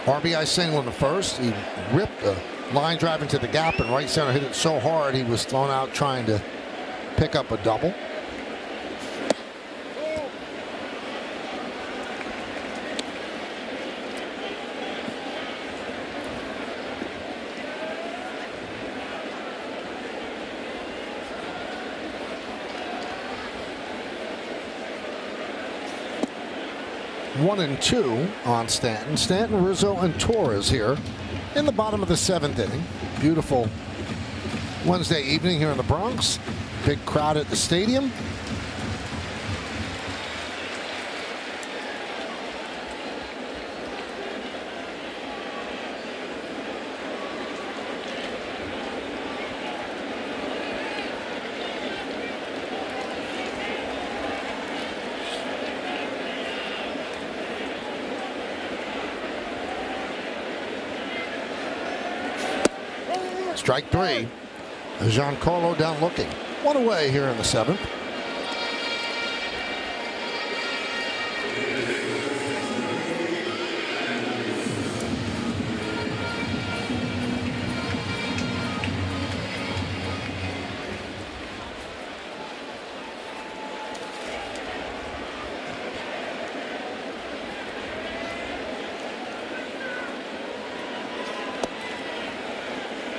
RBI single in the first. He ripped a line drive into the gap, and right center hit it so hard he was thrown out trying to pick up a double. One and 2 on Stanton. Stanton, Rizzo, and Torres here in the bottom of the 7th inning. Beautiful Wednesday evening here in the Bronx. Big crowd at the stadium. Strike 3. Giancarlo down looking. 1 away here in the 7th.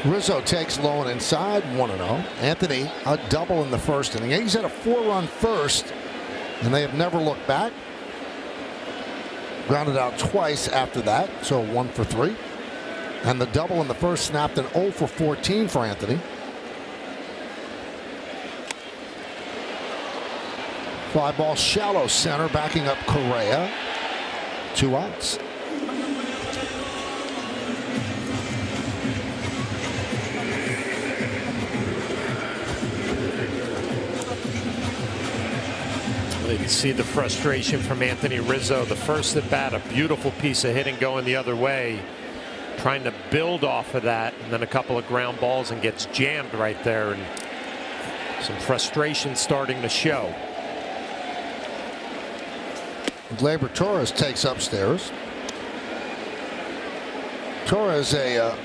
Rizzo takes low and inside, 1-0. Anthony, a double in the first inning. He's had a 4-run first, and they have never looked back. Grounded out twice after that, so 1 for 3. And the double in the first snapped an 0 for 14 for Anthony. Fly ball shallow center, backing up Correa. 2 outs.
You can see the frustration from Anthony Rizzo. The first at bat, a beautiful piece of hitting going the other way, trying to build off of that, and then a couple of ground balls and gets jammed right there, and some frustration starting to show.
Gleyber Torres takes upstairs. Torres a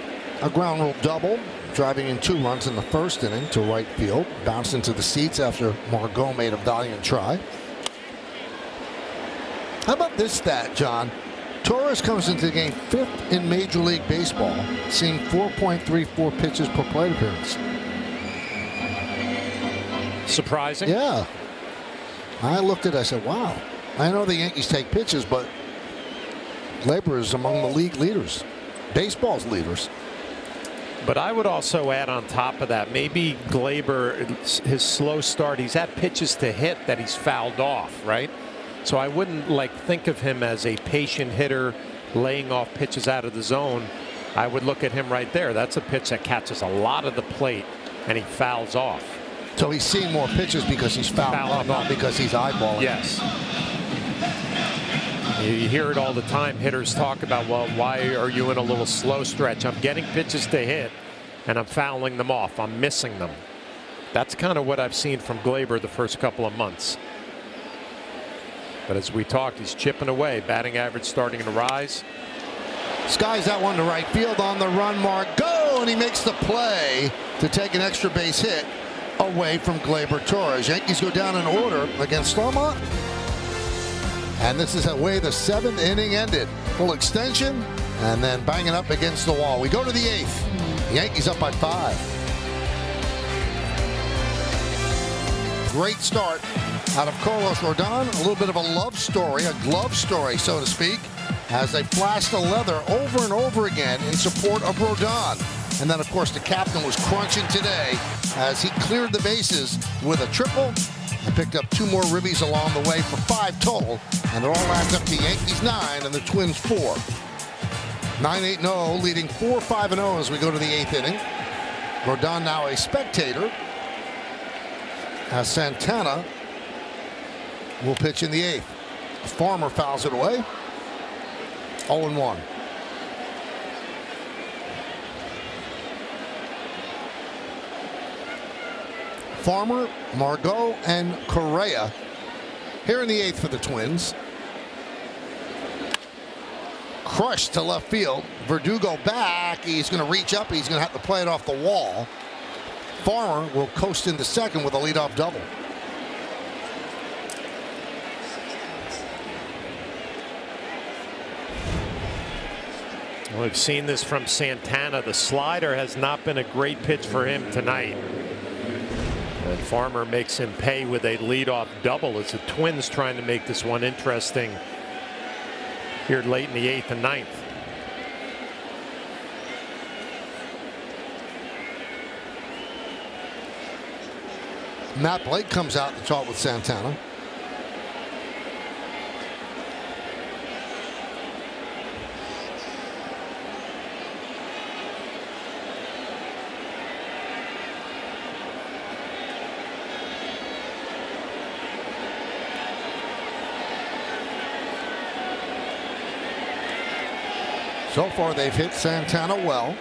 ground rule double, driving in 2 runs in the first inning to right field. Bounced into the seats after Margot made a valiant try. How about this stat, John? Torres comes into the game 5th in Major League Baseball, seeing 4.34 pitches per plate appearance.
Surprising?
Yeah. I looked at it, I said, wow. I know the Yankees take pitches, but Gleyber is among the league leaders, baseball's leaders.
But I would also add on top of that, maybe Gleyber, his slow start, he's had pitches to hit that he's fouled off, right? So I wouldn't think of him as a patient hitter laying off pitches out of the zone. I would look at him right there. That's a pitch that catches a lot of the plate and he fouls off.
So he's seeing more pitches because he's fouling off, not because he's eyeballing.
Yes. You hear it all the time. Hitters talk about, well, why are you in a little slow stretch? I'm getting pitches to hit and I'm fouling them off. I'm missing them. That's kind of what I've seen from Gleyber the first couple of months. But as we talked, he's chipping away. Batting average starting to rise.
Skies that one to right field on the run. Margot, and he makes the play to take an extra base hit away from Gleyber Torres. Yankees go down in order against Starmont. And this is the way the 7th inning ended. Full extension and then banging up against the wall. We go to the 8th. Yankees up by 5. great start out of Carlos Rodon. A little bit of a love story, a glove story, so to speak, as they flashed the leather over and over again in support of Rodon. And then, of course, the captain was crunching today as he cleared the bases with a triple and picked up 2 more ribbies along the way for 5 total. And it all adds up to Yankees 9 and the Twins 4. 9-8-0, leading 4-5-0 as we go to the 8th inning. Rodon now a spectator as Santana will pitch in the 8th. Farmer fouls it away. 0-1. Farmer, Margot, and Correa here in the 8th for the Twins. Crushed to left field. Verdugo back. He's going to reach up. He's going to have to play it off the wall. Farmer will coast into second with a leadoff double.
We've seen this from Santana. The slider has not been a great pitch for him tonight. And Farmer makes him pay with a leadoff double as the Twins trying to make this one interesting here late in the 8th and 9th.
Matt Blake comes out to talk with Santana. So far, they've hit Santana well.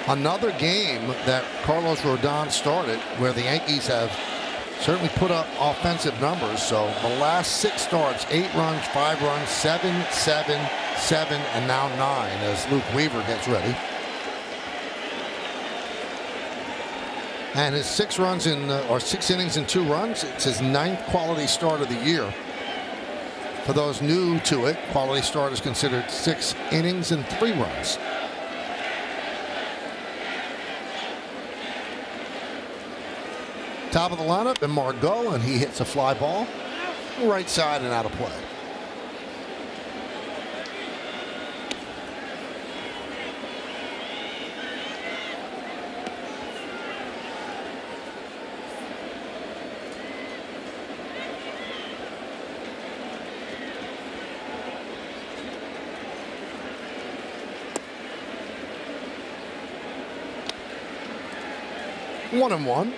Another game that Carlos Rodon started where the Yankees have certainly put up offensive numbers. So the last 6 starts, 8 runs, 5 runs, 7, 7, 7, and now 9 as Luke Weaver gets ready. And his 6 runs in, or 6 innings and 2 runs, it's his 9th quality start of the year. For those new to it, quality start is considered 6 innings and 3 runs. Top of the lineup, and Margot, and he hits a fly ball, right side and out of play. One and one.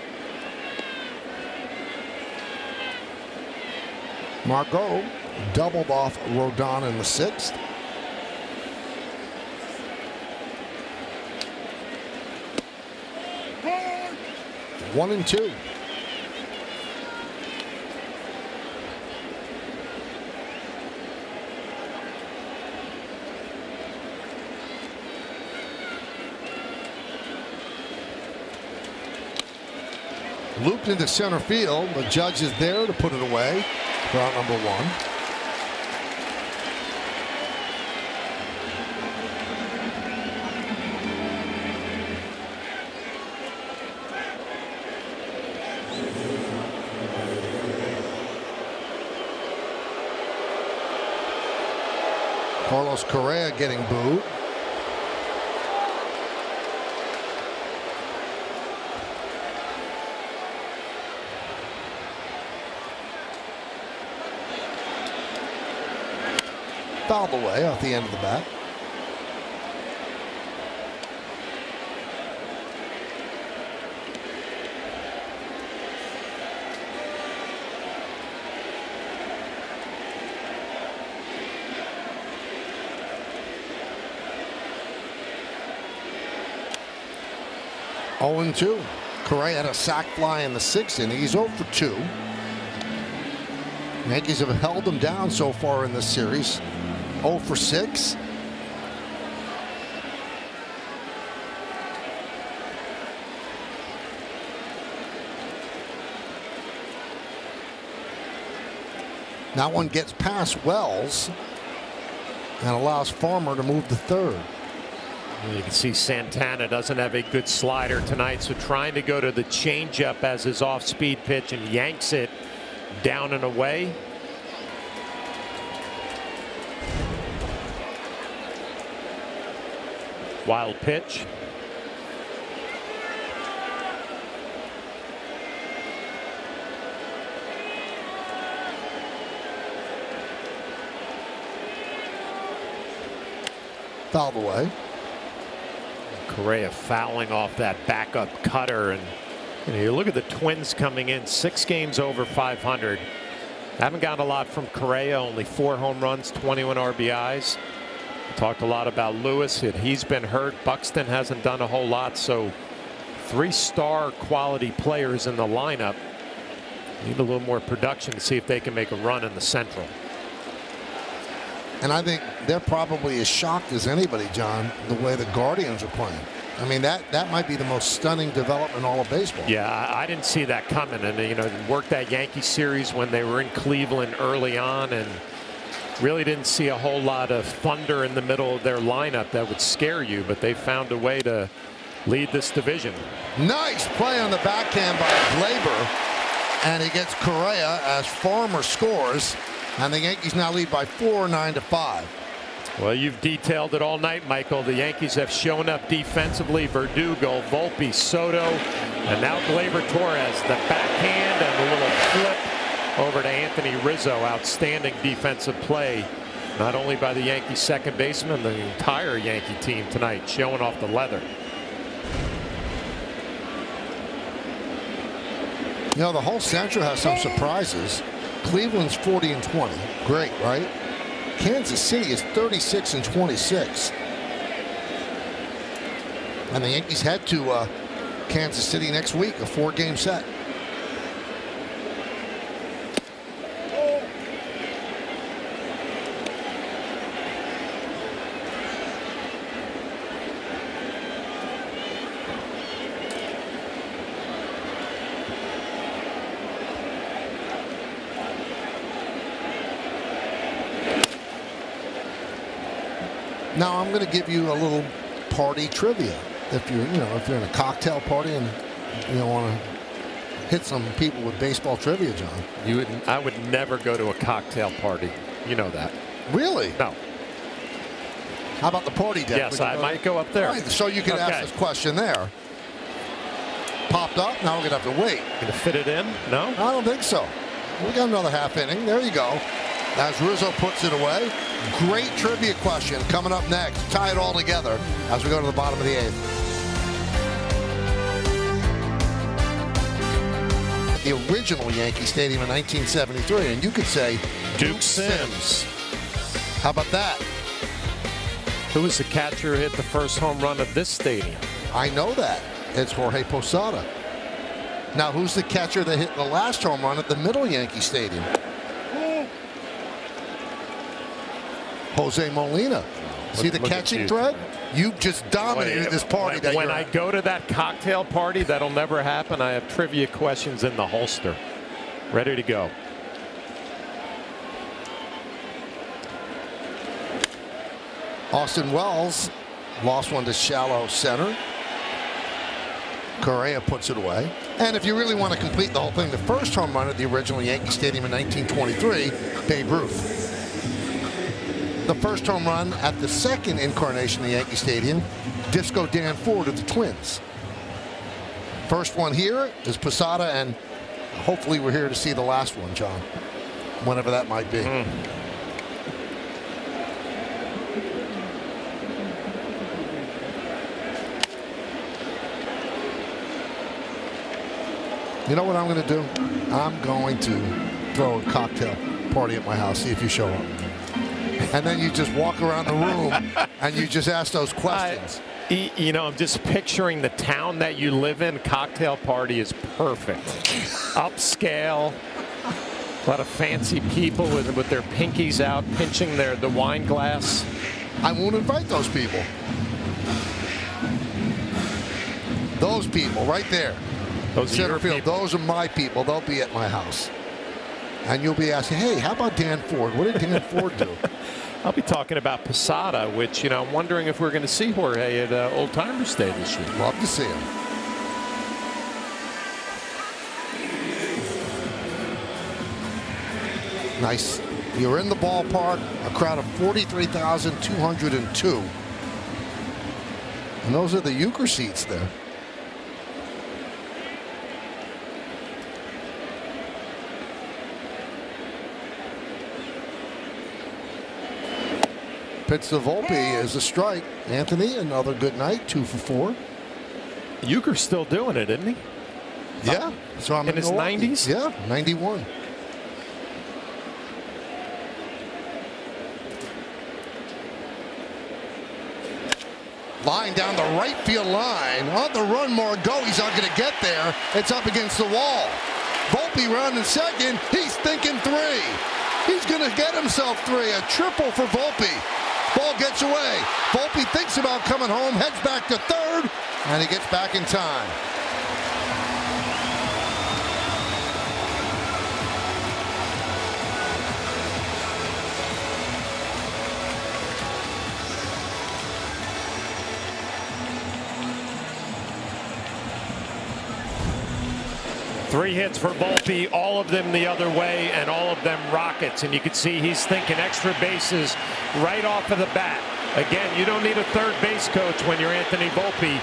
Margot doubled off Rodon in the 6th. One and two. Looped into center field. The judge is there to put it away. Ground number 1. Carlos Correa getting booed. Fouled away off the end of the bat. Oh and 2. Correa had a sac fly in the 6th inning. He's 0 for 2. Yankees have held him down so far in this series. 0 for 6. That one gets past Wells and allows Farmer to move to third.
You can see Santana doesn't have a good slider tonight, so trying to go to the changeup as his off-speed pitch and yanks it down and away. Wild pitch.
Fouled away.
Correa fouling off that backup cutter, and you look at the Twins coming in 6 games over 500. Haven't gotten a lot from Correa, only 4 home runs, 21 RBIs. Talked a lot about Lewis. He's been hurt. Buxton hasn't done a whole lot, so 3 star quality players in the lineup. Need a little more production to see if they can make a run in the Central.
And I think they're probably as shocked as anybody, John, the way the Guardians are playing. I mean, that might be the most stunning development in all of baseball.
Yeah, I didn't see that coming. And, worked that Yankee series when they were in Cleveland early on, and really didn't see a whole lot of thunder in the middle of their lineup that would scare you, but they found a way to lead this division.
Nice play on the backhand by Glaber, and he gets Correa as Farmer scores. And the Yankees now lead by 4, 9-5.
Well, you've detailed it all night, Michael. The Yankees have shown up defensively. Verdugo, Volpe, Soto, and now Gleyber Torres. The backhand and a little flip over to Anthony Rizzo. Outstanding defensive play, not only by the Yankees second baseman, the entire Yankee team tonight, showing off the leather.
The whole Central has some surprises. Cleveland's 40-20. Great, right? Kansas City is 36-26. And the Yankees head to Kansas City next week, a 4-game set. Now I'm going to give you a little party trivia. If you're in a cocktail party and you want to hit some people with baseball trivia, John.
I would never go to a cocktail party. You know that.
Really?
No.
How about the party deck?
Yes, I might go up there.
Right, so you can ask this question there. Popped up. Now we're going to have to wait.
Going to fit it in? No?
I don't think so. We got another half inning. There you go. As Rizzo puts it away. Great trivia question coming up next. Tie it all together as we go to the bottom of the 8th. The original Yankee Stadium in 1973, and you could say
Duke Sims.
How about that?
Who was the catcher who hit the first home run of this stadium?
I know that. It's Jorge Posada. Now, who's the catcher that hit the last home run at the Middle Yankee Stadium? Jose Molina. See the catching thread? You just dominated this party.
When I go to that cocktail party, that'll never happen. I have trivia questions in the holster, ready to go.
Austin Wells lost one to shallow center. Correa puts it away. And if you really want to complete the whole thing, the first home run at the original Yankee Stadium in 1923, Babe Ruth. The first home run at the second incarnation of the Yankee Stadium, Disco Dan Ford of the Twins. First one here is Posada, and hopefully we're here to see the last one, John, whenever that might be. You know what I'm going to do? I'm going to throw a cocktail party at my house, see if you show up. And then you just walk around the room and you just ask those questions.
I'm just picturing the town that you live in. Cocktail party is perfect. Upscale. A lot of fancy people with their pinkies out, pinching the wine glass.
I won't invite those people. Those people right there.
Those
are my people. They'll be at my house. And you'll be asking, hey, how about Dan Ford? What did Dan Ford do?
I'll be talking about Posada, which, you know, I'm wondering if we're going to see Jorge at Old Timers Day this year.
Love to see him. Nice. You're in the ballpark, a crowd of 43,202. And those are the euchre seats there. Pitch to Volpe is a strike. Anthony, another good night, 2 for 4.
Euchre's still doing it, isn't he?
Yeah. So I'm
in his 90s?
Yeah, 91. Line down the right field line. On the run, Margot. He's not going to get there. It's up against the wall. Volpe rounding second. He's thinking 3. He's going to get himself 3. A triple for Volpe. Ball gets away. Volpe thinks about coming home, heads back to third, and he gets back in time.
Three hits for Volpe, all of them the other way, and all of them rockets. And you can see he's thinking extra bases right off of the bat. Again, you don't need a third base coach when you're Anthony Volpe.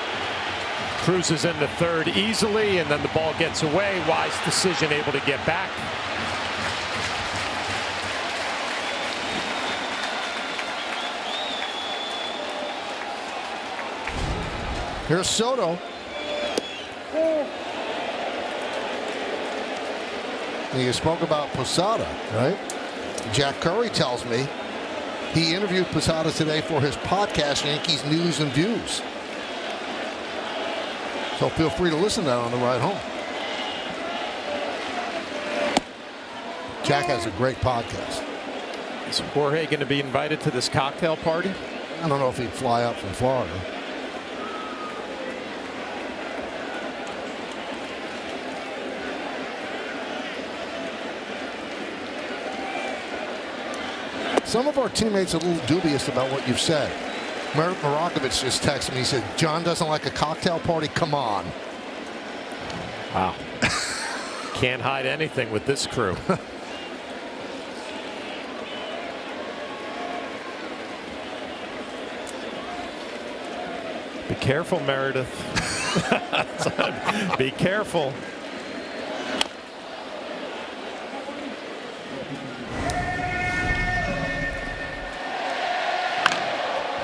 Cruises into third easily, and then the ball gets away. Wise decision, able to get back.
Here's Soto. You spoke about Posada, right? Jack Curry tells me he interviewed Posada today for his podcast, Yankees News and Views. So feel free to listen to that on the ride home. Jack has a great podcast.
Is Jorge going to be invited to this cocktail party?
I don't know if he'd fly up from Florida. Some of our teammates are a little dubious about what you've said. Marakovich just texted me. He said, John doesn't like a cocktail party? Come on.
Wow. Can't hide anything with this crew. Be careful, Meredith. Be careful.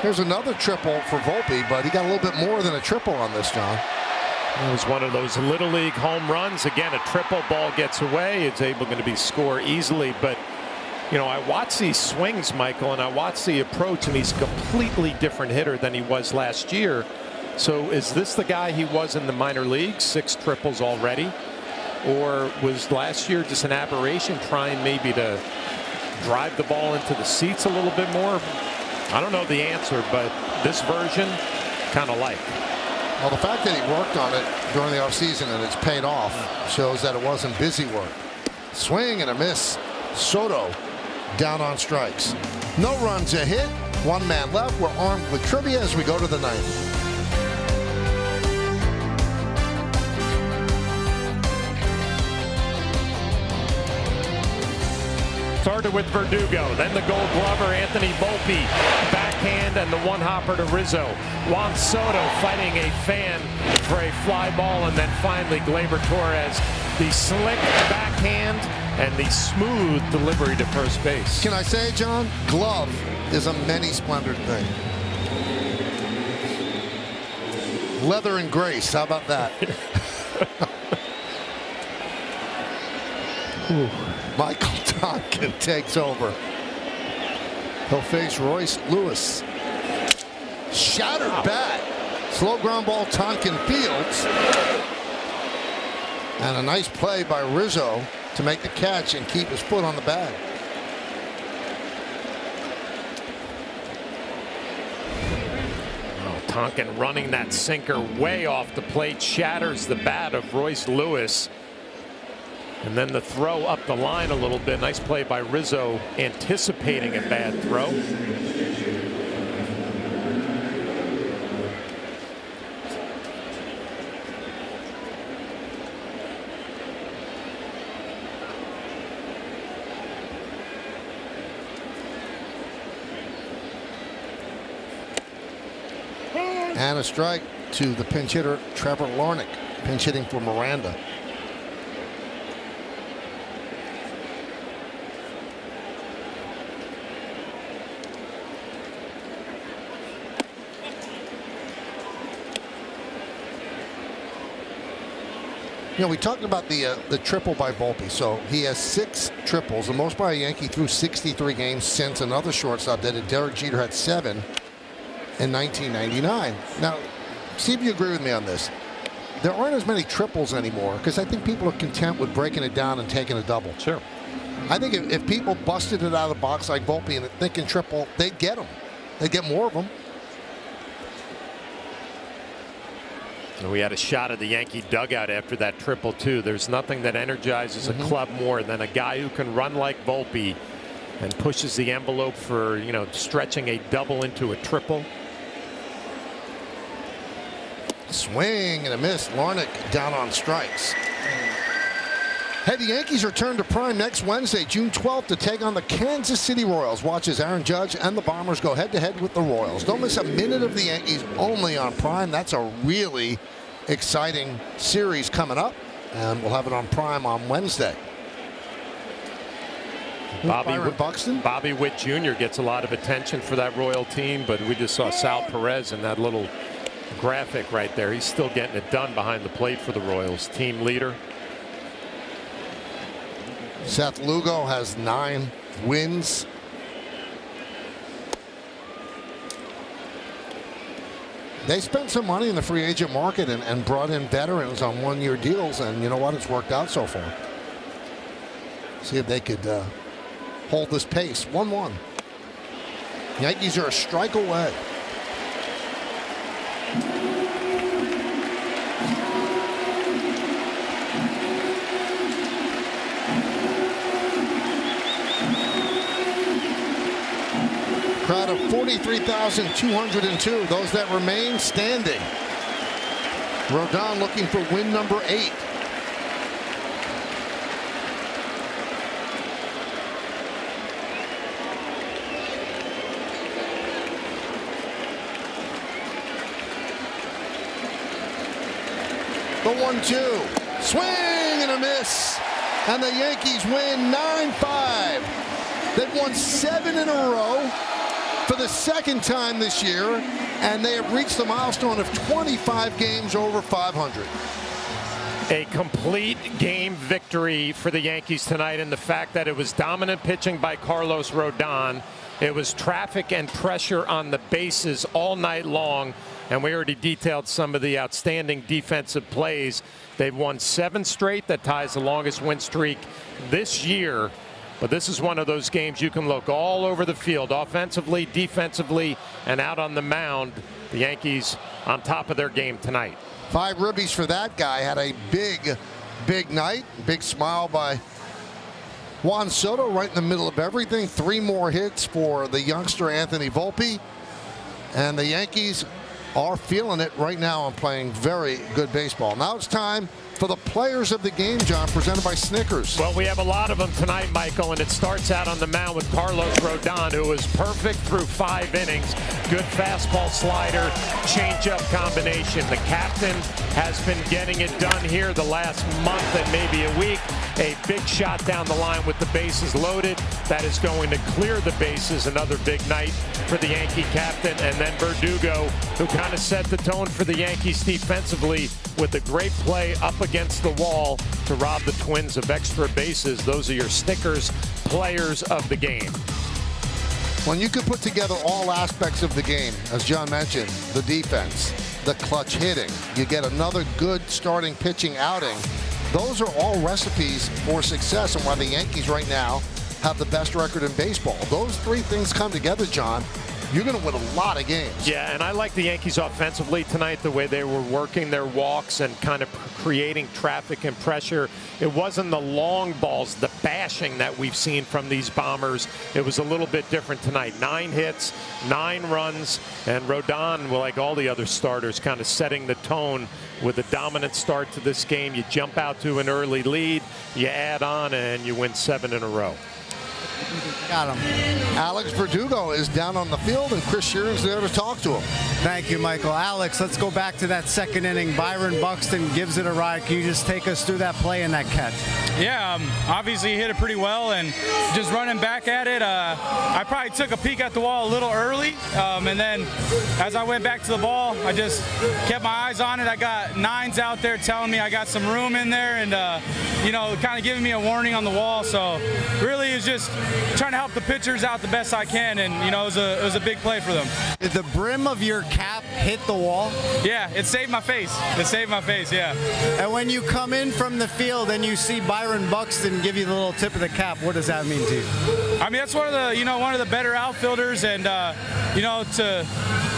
Here's another triple for Volpe, but he got a little bit more than a triple on this, John.
It was one of those Little League home runs. Again, a triple, ball gets away. It's able to be scored easily. But, you know, I watch these swings, Michael, and I watch the approach, and he's a completely different hitter than he was last year. So is this the guy he was in the minor leagues, 6 triples already? Or was last year just an aberration, trying maybe to drive the ball into the seats a little bit more? I don't know the answer, but this version, kind of like.
Well, the fact that he worked on it during the offseason and it's paid off shows that it wasn't busy work. Swing and a miss. Soto down on strikes. No runs, a hit. 1 man left. We're armed with trivia as we go to the 9th.
Started with Verdugo, then the Gold Glover, Anthony Volpe, backhand, and the one-hopper to Rizzo. Juan Soto fighting a fan for a fly ball, and then finally Gleyber Torres, the slick backhand and the smooth delivery to first base.
Can I say, John? Glove is a many-splendored thing. Leather and grace, how about that? Michael Tonkin takes over. He'll face Royce Lewis. Shattered bat. Slow ground ball, Tonkin fields. And a nice play by Rizzo to make the catch and keep his foot on the bag.
Oh, Tonkin running that sinker way off the plate, shatters the bat of Royce Lewis. And then the throw up the line a little bit. Nice play by Rizzo, anticipating a bad throw.
And a strike to the pinch hitter, Trevor Larnach, pinch hitting for Miranda. You know, we talked about the triple by Volpe. So he has 6 triples, the most by a Yankee through 63 games since another shortstop did it. Derek Jeter had 7 in 1999. Now, see if you agree with me on this. There aren't as many triples anymore because I think people are content with breaking it down and taking a double.
Sure.
I think if people busted it out of the box like Volpe and thinking triple, they'd get them. They'd get more of them.
And we had a shot of the Yankee dugout after that triple too. There's nothing that energizes a club more than a guy who can run like Volpe and pushes the envelope for, you know, stretching a double into a triple.
Swing and a miss. Larnach down on strikes. Hey, the Yankees return to Prime next Wednesday, June 12th, to take on the Kansas City Royals. Watch as Aaron Judge and the Bombers go head-to-head with the Royals. Don't miss a minute of the Yankees only on Prime. That's a really exciting series coming up, and we'll have it on Prime on Wednesday.
Bobby Witt Jr. gets a lot of attention for that Royal team, but we just saw Sal Perez in that little graphic right there. He's still getting it done behind the plate for the Royals. Team leader.
Seth Lugo has 9 wins. They spent some money in the free agent market and brought in veterans on one-year deals, and you know what? It's worked out so far. See if they could hold this pace. 1-1. Yankees are a strike away. Crowd of 43,202. Those that remain standing. Rodon looking for win number 8. The 1-2. Swing and a miss. And the Yankees win 9-5. They've won 7 in a row for the second time this year, and they have reached the milestone of 25 games over 500.
A complete game victory for the Yankees tonight, and the fact that it was dominant pitching by Carlos Rodon. It was traffic and pressure on the bases all night long, and we already detailed some of the outstanding defensive plays. They've won 7 straight. That ties the longest win streak this year. But this is one of those games you can look all over the field, offensively, defensively, and out on the mound. The Yankees on top of their game tonight.
5 ribbies for that guy. Had a big night. Big smile by Juan Soto right in the middle of everything. 3 more hits for the youngster Anthony Volpe. And the Yankees are feeling it right now and playing very good baseball. Now it's time for the players of the game, John, presented by Snickers.
Well, we have a lot of them tonight, Michael, and it starts out on the mound with Carlos Rodon, who was perfect through 5 innings. Good fastball slider, changeup combination. The captain has been getting it done here the last month and maybe a week. A big shot down the line with the bases loaded. That is going to clear the bases. Another big night for the Yankee captain. And then Verdugo, who kind of set the tone for the Yankees defensively with a great play up against the wall to rob the Twins of extra bases. Those are your Snickers players of the game.
When you can put together all aspects of the game, as John mentioned, the defense, the clutch hitting, you get another good starting pitching outing. Those are all recipes for success, and why the Yankees right now have the best record in baseball. Those 3 things come together, John, you're going to win a lot of games.
Yeah, and I like the Yankees offensively tonight, the way they were working their walks and kind of creating traffic and pressure. It wasn't the long balls, the bashing that we've seen from these Bombers. It was a little bit different tonight. 9 hits, 9 runs, and Rodon, well, like all the other starters, kind of setting the tone with a dominant start to this game. You jump out to an early lead, you add on, and you win 7 in a row.
Got him.
Alex Verdugo is down on the field, and Chris Sheeran's there to talk to him.
Thank you, Michael. Alex, let's go back to that second inning. Byron Buxton gives it a ride. Can you just take us through that play and that catch?
Yeah, obviously he hit it pretty well, and just running back at it, I probably took a peek at the wall a little early, and then as I went back to the ball, I just kept my eyes on it. I got 9s out there telling me I got some room in there, and you know, kind of giving me a warning on the wall. So really, it's just trying to help the pitchers out the best I can, and you know, it was a big play for them.
Did the brim of your cap hit the wall?
Yeah, it saved my face. It saved my face, yeah.
And when you come in from the field and you see Byron Buxton give you the little tip of the cap, what does that mean to you?
I mean, that's one of the better outfielders, and you know, to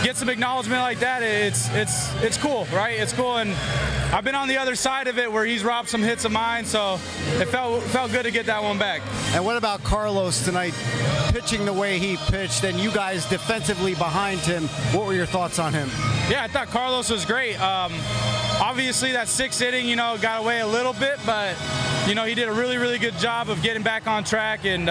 get some acknowledgement like that, it's cool, right? It's cool, and I've been on the other side of it where he's robbed some hits of mine, so it felt good to get that one back.
And what about Carlos tonight, pitching the way he pitched, and you guys defensively behind him? What were your thoughts on him?
Yeah, I thought Carlos was great. Obviously, that 6th inning, you know, got away a little bit, but you know, he did a really, really good job of getting back on track and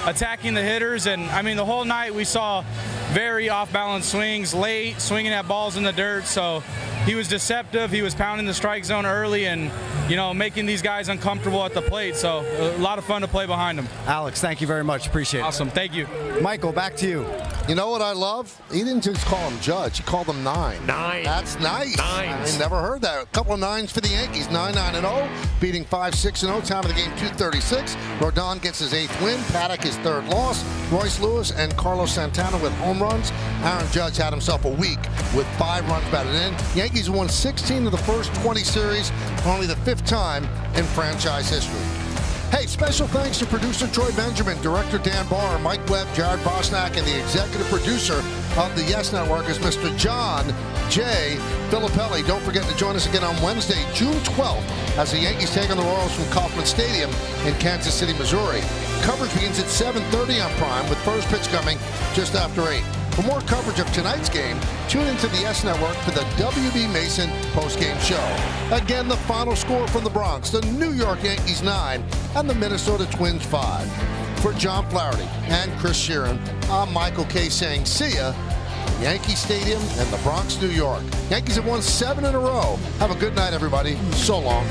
attacking the hitters. And I mean, the whole night we saw very off-balance swings, late, swinging at balls in the dirt. So he was deceptive. He was pounding the strike zone early and, you know, making these guys uncomfortable at the plate. So a lot of fun to play behind him.
Alex, thank you very much. Appreciate it.
Awesome. Thank you.
Michael, back to you.
You know what I love? He didn't just call him Judge. He called him 9.
9.
That's nice.
9s.
I never heard that. A couple of 9s for the Yankees. 9-9-0, beating 5-6-0. Time of the game 2:36. Rodon gets his 8th win. Paddock his 3rd loss. Royce Lewis and Carlos Santana with home runs. Aaron Judge had himself a week with 5 runs batted in. Yankees won 16 of the first 20 series, only the 5th time in franchise history. Hey, special thanks to producer Troy Benjamin, director Dan Barr, Mike Webb, Jared Bosnack, and the executive producer of the Yes Network is Mr. John J. Filippelli. Don't forget to join us again on Wednesday, June 12th, as the Yankees take on the Royals from Kauffman Stadium in Kansas City, Missouri. Coverage begins at 7:30 on Prime, with first pitch coming just after 8. For more coverage of tonight's game, tune into the S Network for the W.B. Mason postgame show. Again, the final score from the Bronx, the New York Yankees 9 and the Minnesota Twins 5. For John Flaherty and Chris Sheeran, I'm Michael Kay saying see ya. Yankee Stadium and the Bronx, New York. Yankees have won 7 in a row. Have a good night, everybody. So long.